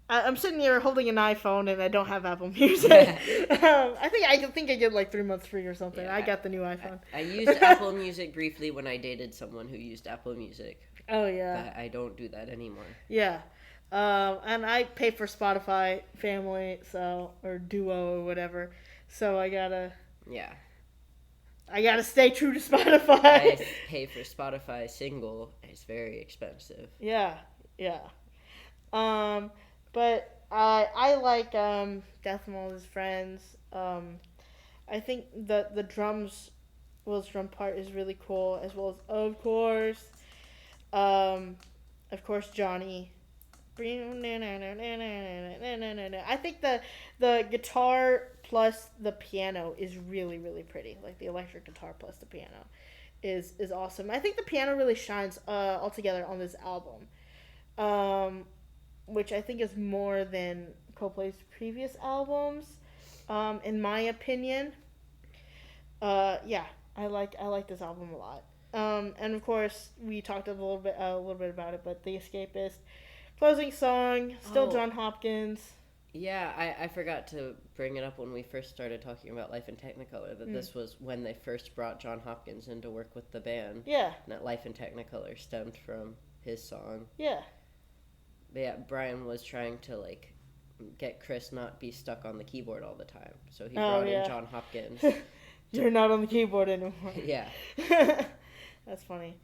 I'm sitting here holding an iPhone and I don't have Apple Music. I think I get like 3 months free or something. Yeah, I got the new iPhone. I used Apple Music briefly when I dated someone who used Apple Music. Oh, yeah. But I don't do that anymore. Yeah. And I pay for Spotify Family, or Duo or whatever. So I gotta stay true to Spotify. I pay for Spotify single. It's very expensive. Yeah. But I like Death from All His Friends. I think the drums, Will's drum part is really cool, as well as of course Johnny. I think the guitar plus the piano is really, really pretty. Like the electric guitar plus the piano is awesome. I think the piano really shines altogether on this album, which I think is more than Coldplay's previous albums, in my opinion. Yeah, I like this album a lot. And of course we talked a little bit about it, but The Escapist. Closing song, still John Hopkins. Yeah, I forgot to bring it up when we first started talking about Life in Technicolor, that this was when they first brought John Hopkins in to work with the band. Yeah. And that Life in Technicolor stemmed from his song. Yeah. But yeah, Brian was trying to, like, get Chris not be stuck on the keyboard all the time. So he brought in John Hopkins. You're not on the keyboard anymore. Yeah. That's funny.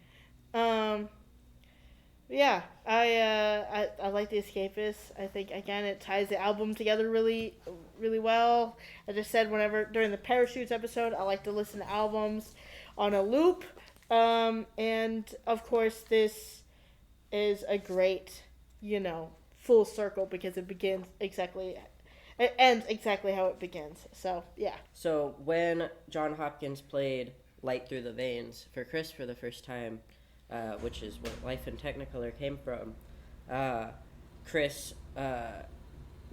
Yeah, I like The Escapist. I think, again, it ties the album together really, really well. As I said, during the Parachutes episode, I like to listen to albums on a loop. And, of course, this is a great, full circle, because it ends exactly how it begins. So, yeah. So, when John Hopkins played Light Through the Veins for Chris for the first time, which is what Life in Technicolor came from, Chris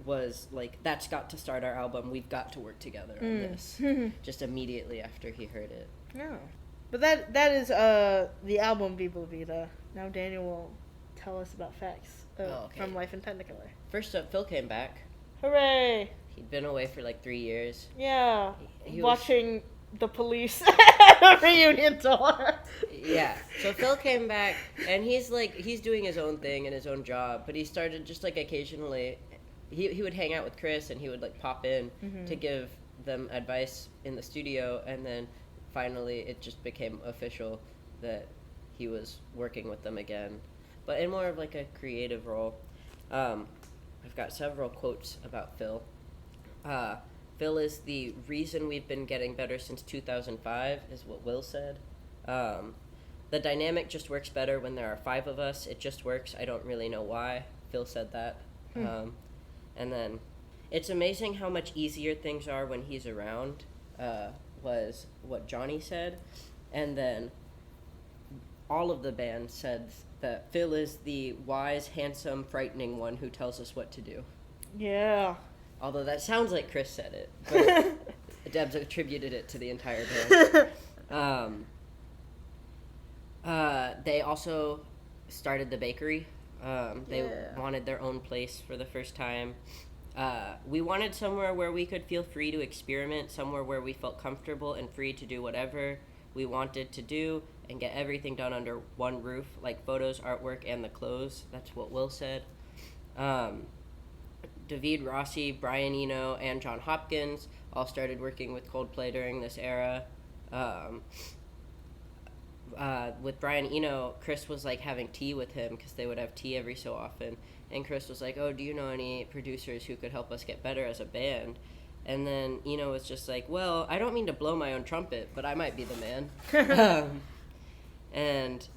was like, that's got to start our album. We've got to work together on this. Just immediately after he heard it. Yeah. But that is the album Viva La Vida. Now Daniel will tell us about facts from Life in Technicolor. First up, Phil came back. Hooray! He'd been away for like 3 years. Yeah. He watching the Police reunion tour. Yeah. So Phil came back, and he's doing his own thing and his own job, but he started just like occasionally, he would hang out with Chris, and he would like pop in to give them advice in the studio, and then finally it just became official that he was working with them again, but in more of like a creative role. I've got several quotes about Phil. Phil is the reason we've been getting better since 2005, is what Will said. The dynamic just works better when there are 5 of us. It just works. I don't really know why. Phil said that. And then, it's amazing how much easier things are when he's around, was what Johnny said. And then, all of the band said that Phil is the wise, handsome, frightening one who tells us what to do. Yeah. Although that sounds like Chris said it, but Debs attributed it to the entire band. They also started the bakery. They wanted their own place for the first time. We wanted somewhere where we could feel free to experiment, somewhere where we felt comfortable and free to do whatever we wanted to do and get everything done under one roof, like photos, artwork, and the clothes. That's what Will said. David Rossi, Brian Eno, and John Hopkins all started working with Coldplay during this era. With Brian Eno, Chris was like having tea with him because they would have tea every so often. And Chris was like, oh, do you know any producers who could help us get better as a band? And then Eno was just like, well, I don't mean to blow my own trumpet, but I might be the man. And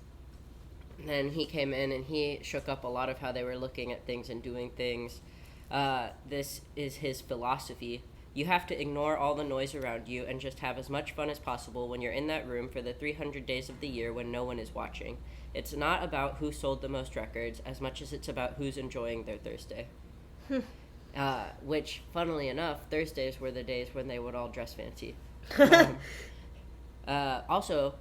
then he came in and he shook up a lot of how they were looking at things and doing things. This is his philosophy. You have to ignore all the noise around you and just have as much fun as possible when you're in that room for the 300 days of the year when no one is watching. It's not about who sold the most records as much as it's about who's enjoying their Thursday. Which, funnily enough, Thursdays were the days when they would all dress fancy. Also,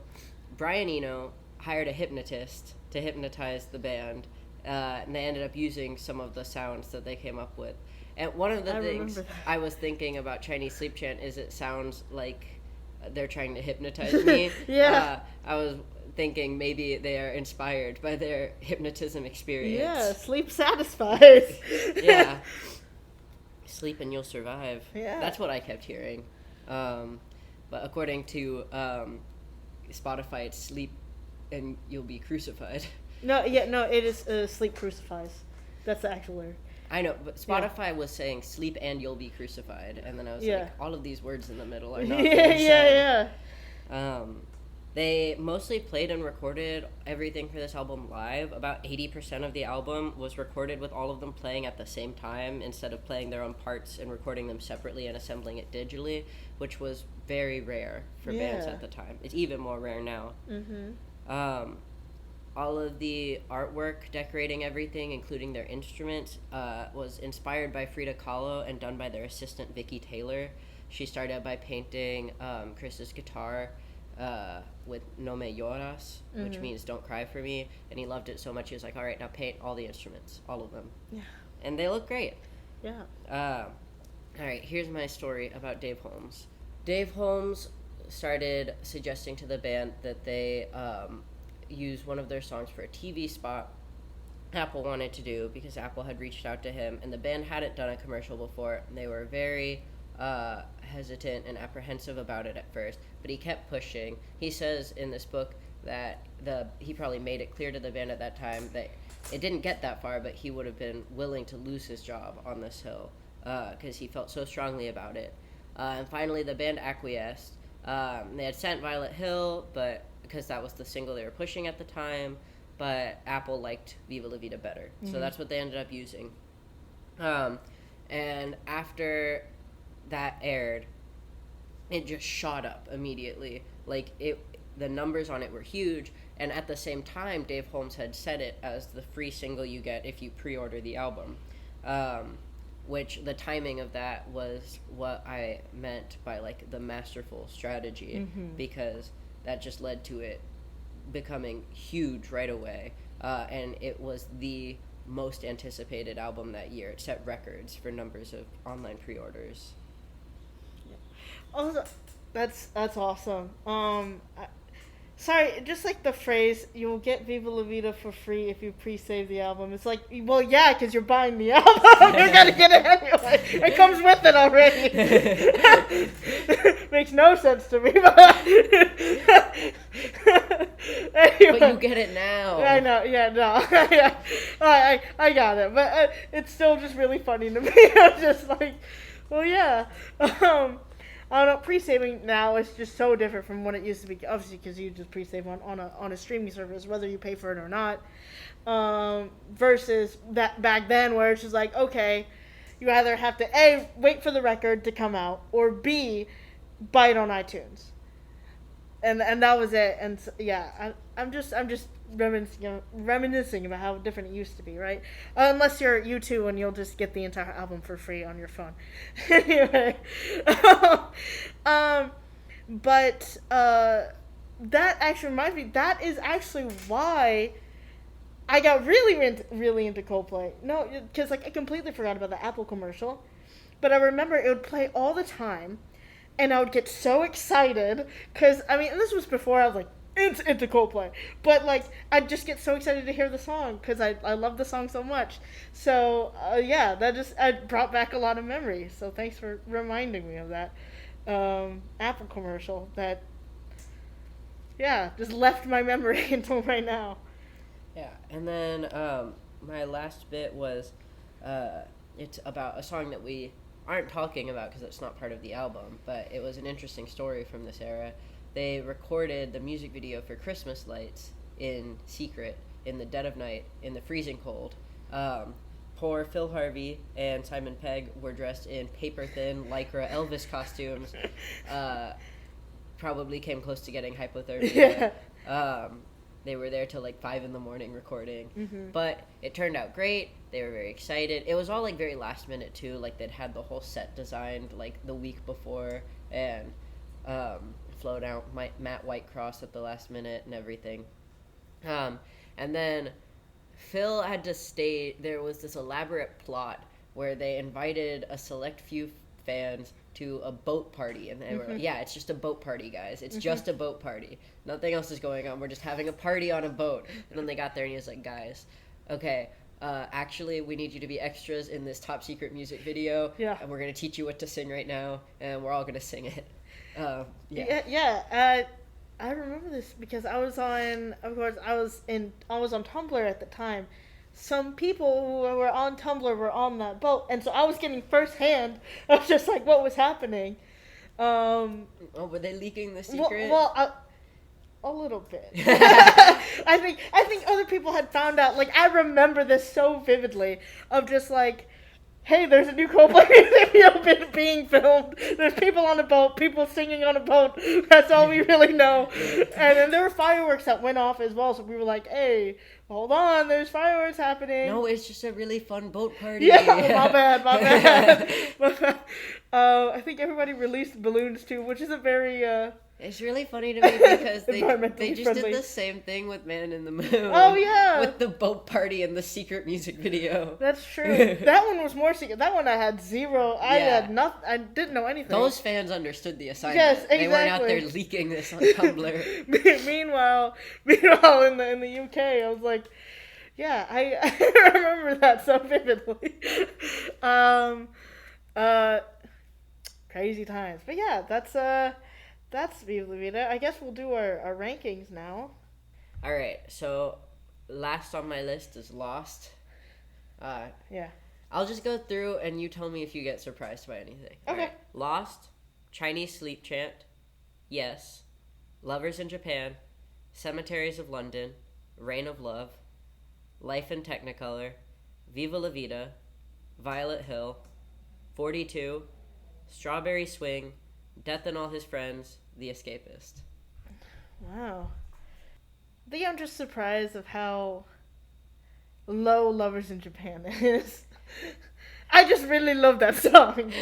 Brian Eno hired a hypnotist to hypnotize the band, and they ended up using some of the sounds that they came up with. And one of the things I was thinking about Chinese sleep chant is it sounds like they're trying to hypnotize me. Yeah. I was thinking maybe they are inspired by their hypnotism experience. Yeah, sleep satisfies. Yeah. Sleep and you'll survive. Yeah. That's what I kept hearing. But according to Spotify, it's sleep and you'll be crucified. No, it is sleep crucifies. That's the actual word. I know, but Spotify was saying sleep and you'll be crucified, and then I was like, all of these words in the middle are not being said. They mostly played and recorded everything for this album live. About 80% of the album was recorded with all of them playing at the same time instead of playing their own parts and recording them separately and assembling it digitally, which was very rare for bands at the time. It's even more rare now. Mm-hmm. All of the artwork decorating everything, including their instruments, was inspired by Frida Kahlo and done by their assistant Vicky Taylor. She started by painting Chris's guitar with No Me Lloras, which means don't cry for me, and he loved it so much he was like, all right, now paint all the instruments, all of them. Yeah. And they look great. Yeah. All right, here's my story about Dave Holmes. Dave Holmes started suggesting to the band that they use one of their songs for a TV spot Apple wanted to do because Apple had reached out to him, and the band hadn't done a commercial before, and they were very hesitant and apprehensive about it at first, but he kept pushing. He says in this book that he probably made it clear to the band at that time that it didn't get that far, but he would have been willing to lose his job on this hill because he felt so strongly about it. And finally the band acquiesced. They had sent Violet Hill, but because that was the single they were pushing at the time, but Apple liked Viva La Vida better. Mm-hmm. So that's what they ended up using. And after that aired, it just shot up immediately. Like, the numbers on it were huge, and at the same time, Dave Holmes had said it as the free single you get if you pre-order the album. Which the timing of that was what I meant by, like, the masterful strategy, because that just led to it becoming huge right away, and it was the most anticipated album that year. It set records for numbers of online pre-orders. Also, that's awesome. Sorry, just like the phrase, you'll get Viva La Vida for free if you pre-save the album. It's like, well, yeah, because you're buying the album. You're going to get it anyway. It comes with it already. Makes no sense to me. But anyway. But you get it now. I know, yeah, no. Yeah. I got it. But it's still just really funny to me. I'm just like, well, yeah. I don't know, pre-saving now is just so different from what it used to be, obviously, because you just pre-save on a streaming service, whether you pay for it or not, versus that back then where it's just like, okay, you either have to, A, wait for the record to come out, or B, buy it on iTunes. And that was it. And so, yeah, I'm just reminiscing about how different it used to be, right? Unless you're U2 and you'll just get the entire album for free on your phone. Anyway, but that actually reminds me. That is actually why I got really into Coldplay. No, because like I completely forgot about the Apple commercial, but I remember it would play all the time. And I would get so excited, because, I mean, and this was before I was, like, into Coldplay. But, like, I'd just get so excited to hear the song, because I love the song so much. So, yeah, that just brought back a lot of memories. So thanks for reminding me of that Apple commercial that, yeah, just left my memory until right now. Yeah, and then my last bit was, it's about a song that we aren't talking about because it's not part of the album, but it was an interesting story from this era. They recorded the music video for Christmas Lights in secret, in the dead of night, in the freezing cold. Poor Phil Harvey and Simon Pegg were dressed in paper-thin Lycra Elvis costumes. Probably came close to getting hypothermia. Yeah. They were there till like 5 a.m. recording. Mm-hmm. But it turned out great. They were very excited. It was all like very last minute too. Like they'd had the whole set designed like the week before and flown out Matt Whitecross at the last minute and everything. And then Phil had to stay. There was this elaborate plot where they invited a select few fans to a boat party, and they were like, yeah, it's just a boat party, guys. It's just a boat party. Nothing else is going on. We're just having a party on a boat. And then they got there, and he was like, guys, okay, actually, we need you to be extras in this top secret music video, and we're going to teach you what to sing right now, and we're all going to sing it. I remember this because I was on Tumblr at the time. Some people who were on Tumblr were on that boat, and so I was getting firsthand of just like what was happening. Were they leaking the secret? A little bit. I think other people had found out. Like, I remember this so vividly of just like, hey, there's a new Coldplay music video being filmed. There's people on a boat, people singing on a boat. That's all we really know. And then there were fireworks that went off as well, so we were like, hey, hold on, there's fireworks happening. No, it's just a really fun boat party. Yeah, my bad. I think everybody released balloons too, which is a very... It's really funny to me because they just did the same thing with Man in the Moon. Oh, yeah. With the boat party and the secret music video. That's true. That one was more secret. That one I had zero. I had nothing. I didn't know anything. Those fans understood the assignment. Yes, exactly. They weren't out there leaking this on Tumblr. Meanwhile, in the UK, I was like, yeah, I remember that so vividly. Crazy times. But yeah, that's Viva La Vida. I guess we'll do our rankings now. All right. So, last on my list is Lost. Yeah. I'll just go through and you tell me if you get surprised by anything. Okay. Right. Lost, Chinese Sleep Chant, Yes, Lovers in Japan, Cemeteries of London, Reign of Love, Life in Technicolor, Viva La Vida, Violet Hill, 42, Strawberry Swing, Death and All His Friends, The Escapist. Wow. I think I'm just surprised of how low Lovers in Japan is. I just really love that song.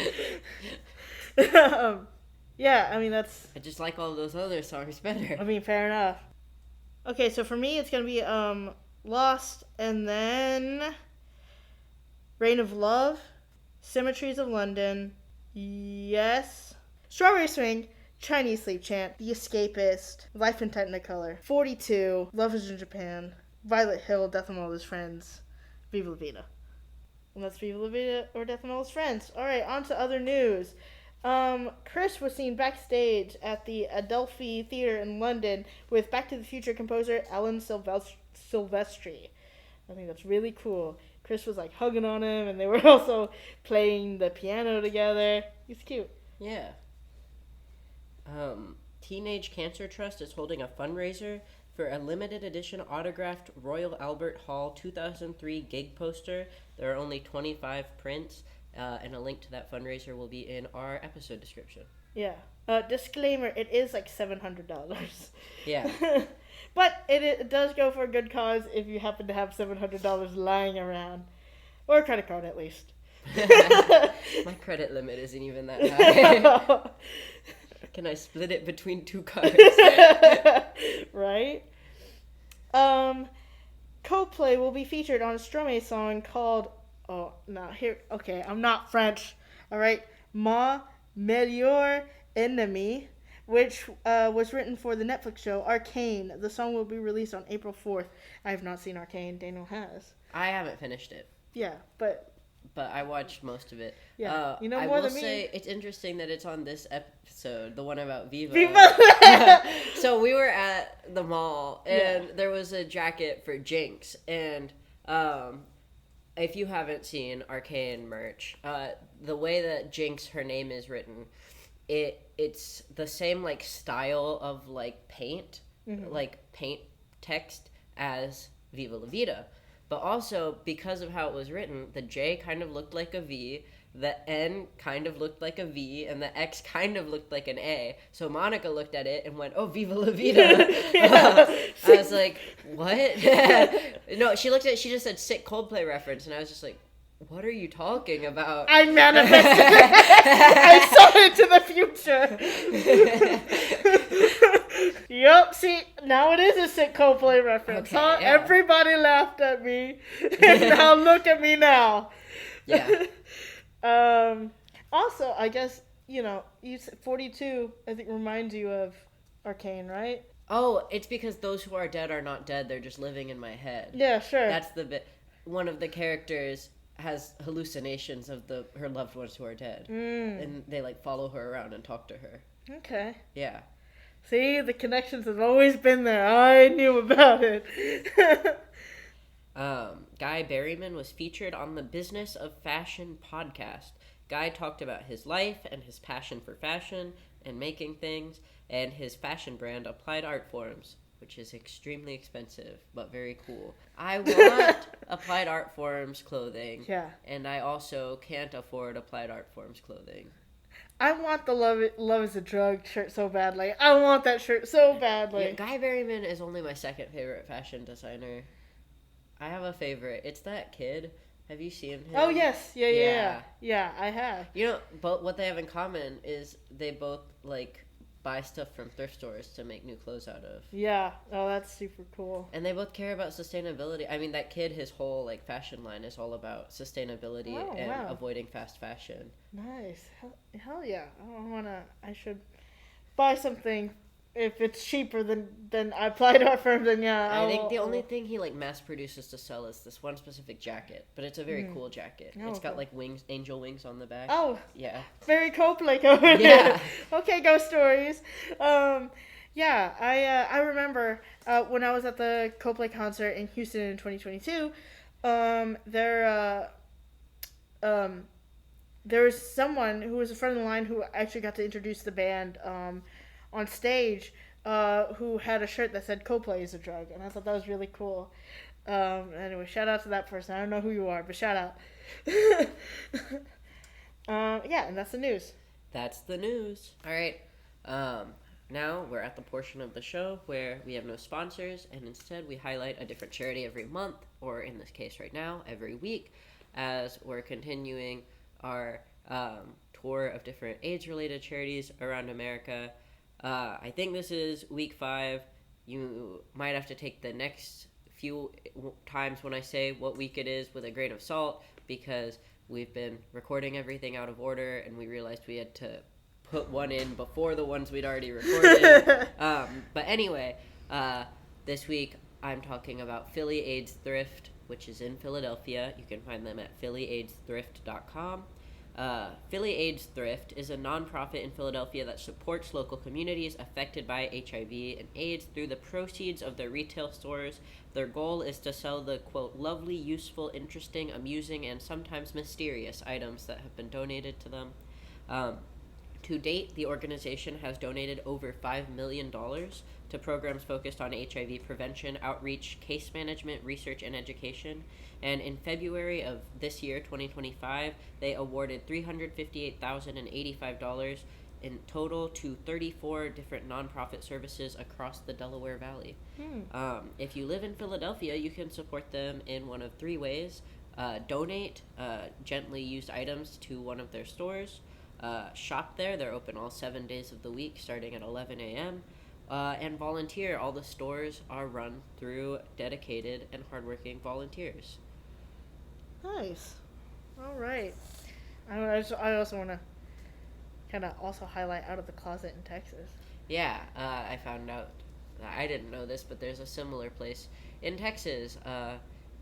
Yeah, I mean, that's... I just like all those other songs better. I mean, fair enough. Okay, so for me, it's going to be Lost, and then Reign of Love, Cemeteries of London, Yes, Strawberry Swing, Chinese Sleep Chant, The Escapist, Life in Technicolor, 42, Lovers in Japan, Violet Hill, Death and All His Friends, Viva La Vida. And that's Viva La Vida or Death and All His Friends. Alright, on to other news. Chris was seen backstage at the Adelphi Theatre in London with Back to the Future composer Alan Silvestri. I think that's really cool. Chris was like hugging on him, and they were also playing the piano together. He's cute. Yeah. Teenage Cancer Trust is holding a fundraiser for a limited edition autographed Royal Albert Hall 2003 gig poster. There are only 25 prints, and a link to that fundraiser will be in our episode description. Yeah. Disclaimer, it is like $700. Yeah. But it does go for a good cause if you happen to have $700 lying around. Or a credit card, at least. My credit limit isn't even that high. Can I split it between 2 cards? Right? Coldplay will be featured on a Stromae song called... Oh, no, here... Okay, I'm not French. Alright? Ma Meilleur Ennemi, which was written for the Netflix show Arcane. The song will be released on April 4th. I have not seen Arcane. Daniel has. I haven't finished it. Yeah, but I watched most of it. Yeah, you know more than me. I will say it's interesting that it's on this episode, the one about Viva. So we were at the mall, and there was a jacket for Jinx, and if you haven't seen Arcane merch, the way that Jinx, her name is written, it's the same like style of like paint, like paint text as Viva La Vida. But also, because of how it was written, the J kind of looked like a V, the N kind of looked like a V, and the X kind of looked like an A. So Monica looked at it and went, "Oh, Viva La Vida." I was like, "What?" No, she looked at it, she just said sick Coldplay reference, and I was just like, "What are you talking about?" I manifested it. I saw into the future. Yup, see, now it is a sick Coldplay reference, Okay, huh? yeah. Everybody laughed at me, and now look at me now. Yeah. Also, I guess, you know, 42, I think, reminds you of Arcane, right? Oh, it's because those who are dead are not dead, they're just living in my head. Yeah, sure. That's the bit. One of the characters has hallucinations of her loved ones who are dead. And they, like, follow her around and talk to her. Okay. Yeah. See, the connections have always been there. I knew about it. Guy Berryman was featured on the Business of Fashion podcast. Guy talked about his life and his passion for fashion and making things, and his fashion brand Applied Art Forms, which is extremely expensive, but very cool. I want Applied Art Forms clothing. Yeah. And I also can't afford Applied Art Forms clothing. I want the Love is a Drug shirt so badly. I want that shirt so badly. Yeah, Guy Berryman is only my second favorite fashion designer. I have a favorite. It's that kid. Have you seen him? Oh, yes. Yeah. Yeah, I have. You know, but what they have in common is they both, like, buy stuff from thrift stores to make new clothes out of. Yeah. Oh, that's super cool. And they both care about sustainability. I mean, that kid, his whole, like, fashion line is all about sustainability and avoiding fast fashion. Nice. Hell yeah. I should buy something. If it's cheaper than I Applied Art Firm, then yeah. I think the only thing he, like, mass produces to sell is this one specific jacket. But it's a very cool jacket. Oh, it's got, like, wings, angel wings on the back. Oh. Yeah. Very Coldplay over Yeah. Okay, ghost stories. Yeah, I remember when I was at the Coldplay concert in Houston in 2022, there was someone who was a friend of the line who actually got to introduce the band on stage, who had a shirt that said Coldplay is a drug, and I thought that was really cool. Anyway, shout out to that person. I don't know who you are, but shout out. Yeah, and that's the news. That's the news. All right. Now we're at the portion of the show where we have no sponsors, and instead we highlight a different charity every month, or in this case right now, every week, as we're continuing our tour of different AIDS-related charities around America. I think this is week 5. You might have to take the next few times when I say what week it is with a grain of salt, because we've been recording everything out of order, and we realized we had to put one in before the ones we'd already recorded. But anyway, this week I'm talking about Philly AIDS Thrift, which is in Philadelphia. You can find them at phillyaidsthrift.com. Philly AIDS Thrift is a nonprofit in Philadelphia that supports local communities affected by HIV and AIDS through the proceeds of their retail stores. Their goal is to sell the, quote, lovely, useful, interesting, amusing, and sometimes mysterious items that have been donated to them. To date, the organization has donated over $5 million to programs focused on HIV prevention, outreach, case management, research, and education. And in February of this year, 2025, they awarded $358,085 in total to 34 different nonprofit services across the Delaware Valley. If you live in Philadelphia, you can support them in one of 3 ways. Donate gently used items to one of their stores. Shop there. They're open all 7 days of the week, starting at 11 a.m. And volunteer. All the stores are run through dedicated and hardworking volunteers. Nice. All right. I also want to kind of also highlight Out of the Closet in Texas. Yeah, I found out. I didn't know this, but there's a similar place in Texas,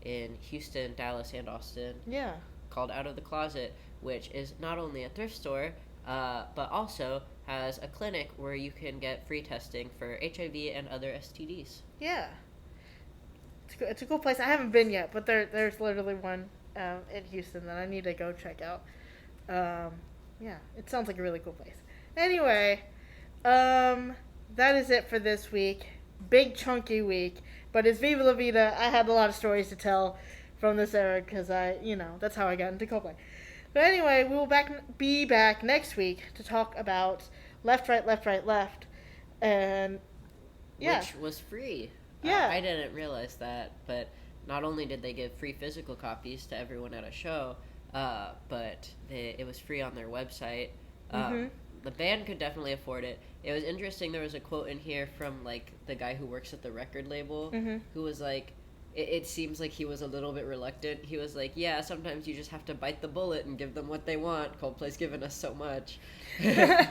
in Houston, Dallas, and Austin. Yeah. Called Out of the Closet, which is not only a thrift store, but also has a clinic where you can get free testing for HIV and other STDs. Yeah. It's a cool place. I haven't been yet, but there's literally one in Houston that I need to go check out. Yeah, it sounds like a really cool place. Anyway, that is it for this week. Big chunky week, but it's Viva La Vida. I had a lot of stories to tell from this era because that's how I got into Coldplay. But anyway, we will be back next week to talk about Left, Right, Left, Right, Left, and yeah, which was free. Yeah, I didn't realize that, but not only did they give free physical copies to everyone at a show, but it was free on their website. The band could definitely afford it. It was interesting. There was a quote in here from like the guy who works at the record label, who was like, it seems like he was a little bit reluctant. He was like, yeah, sometimes you just have to bite the bullet and give them what they want. Coldplay's given us so much. Yeah.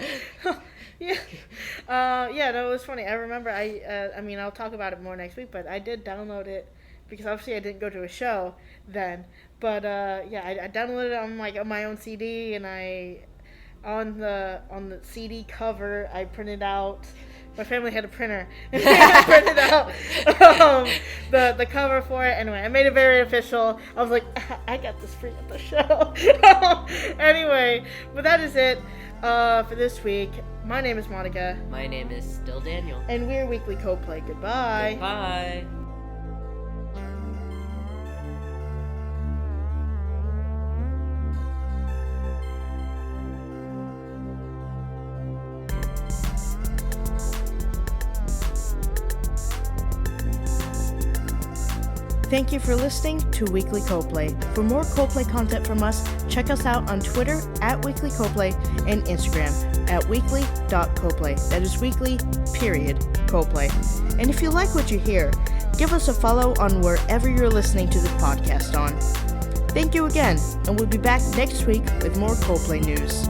No, it was funny. I remember I'll talk about it more next week, but I did download it because obviously I didn't go to a show then. But I downloaded it on my own CD, and on the CD cover I printed out. My family had a printer. I printed out the cover for it. Anyway, I made it very official. I was like, I got this free at the show. Anyway, but that is it for this week. My name is Monica. My name is still Daniel. And we're Weekly Coldplay. Goodbye. Goodbye. Thank you for listening to Weekly Coldplay. For more Coldplay content from us, check us out on Twitter @Weekly Coldplay and Instagram @weekly.coldplay. That is weekly, Coldplay. And if you like what you hear, give us a follow on wherever you're listening to the podcast on. Thank you again, and we'll be back next week with more Coldplay news.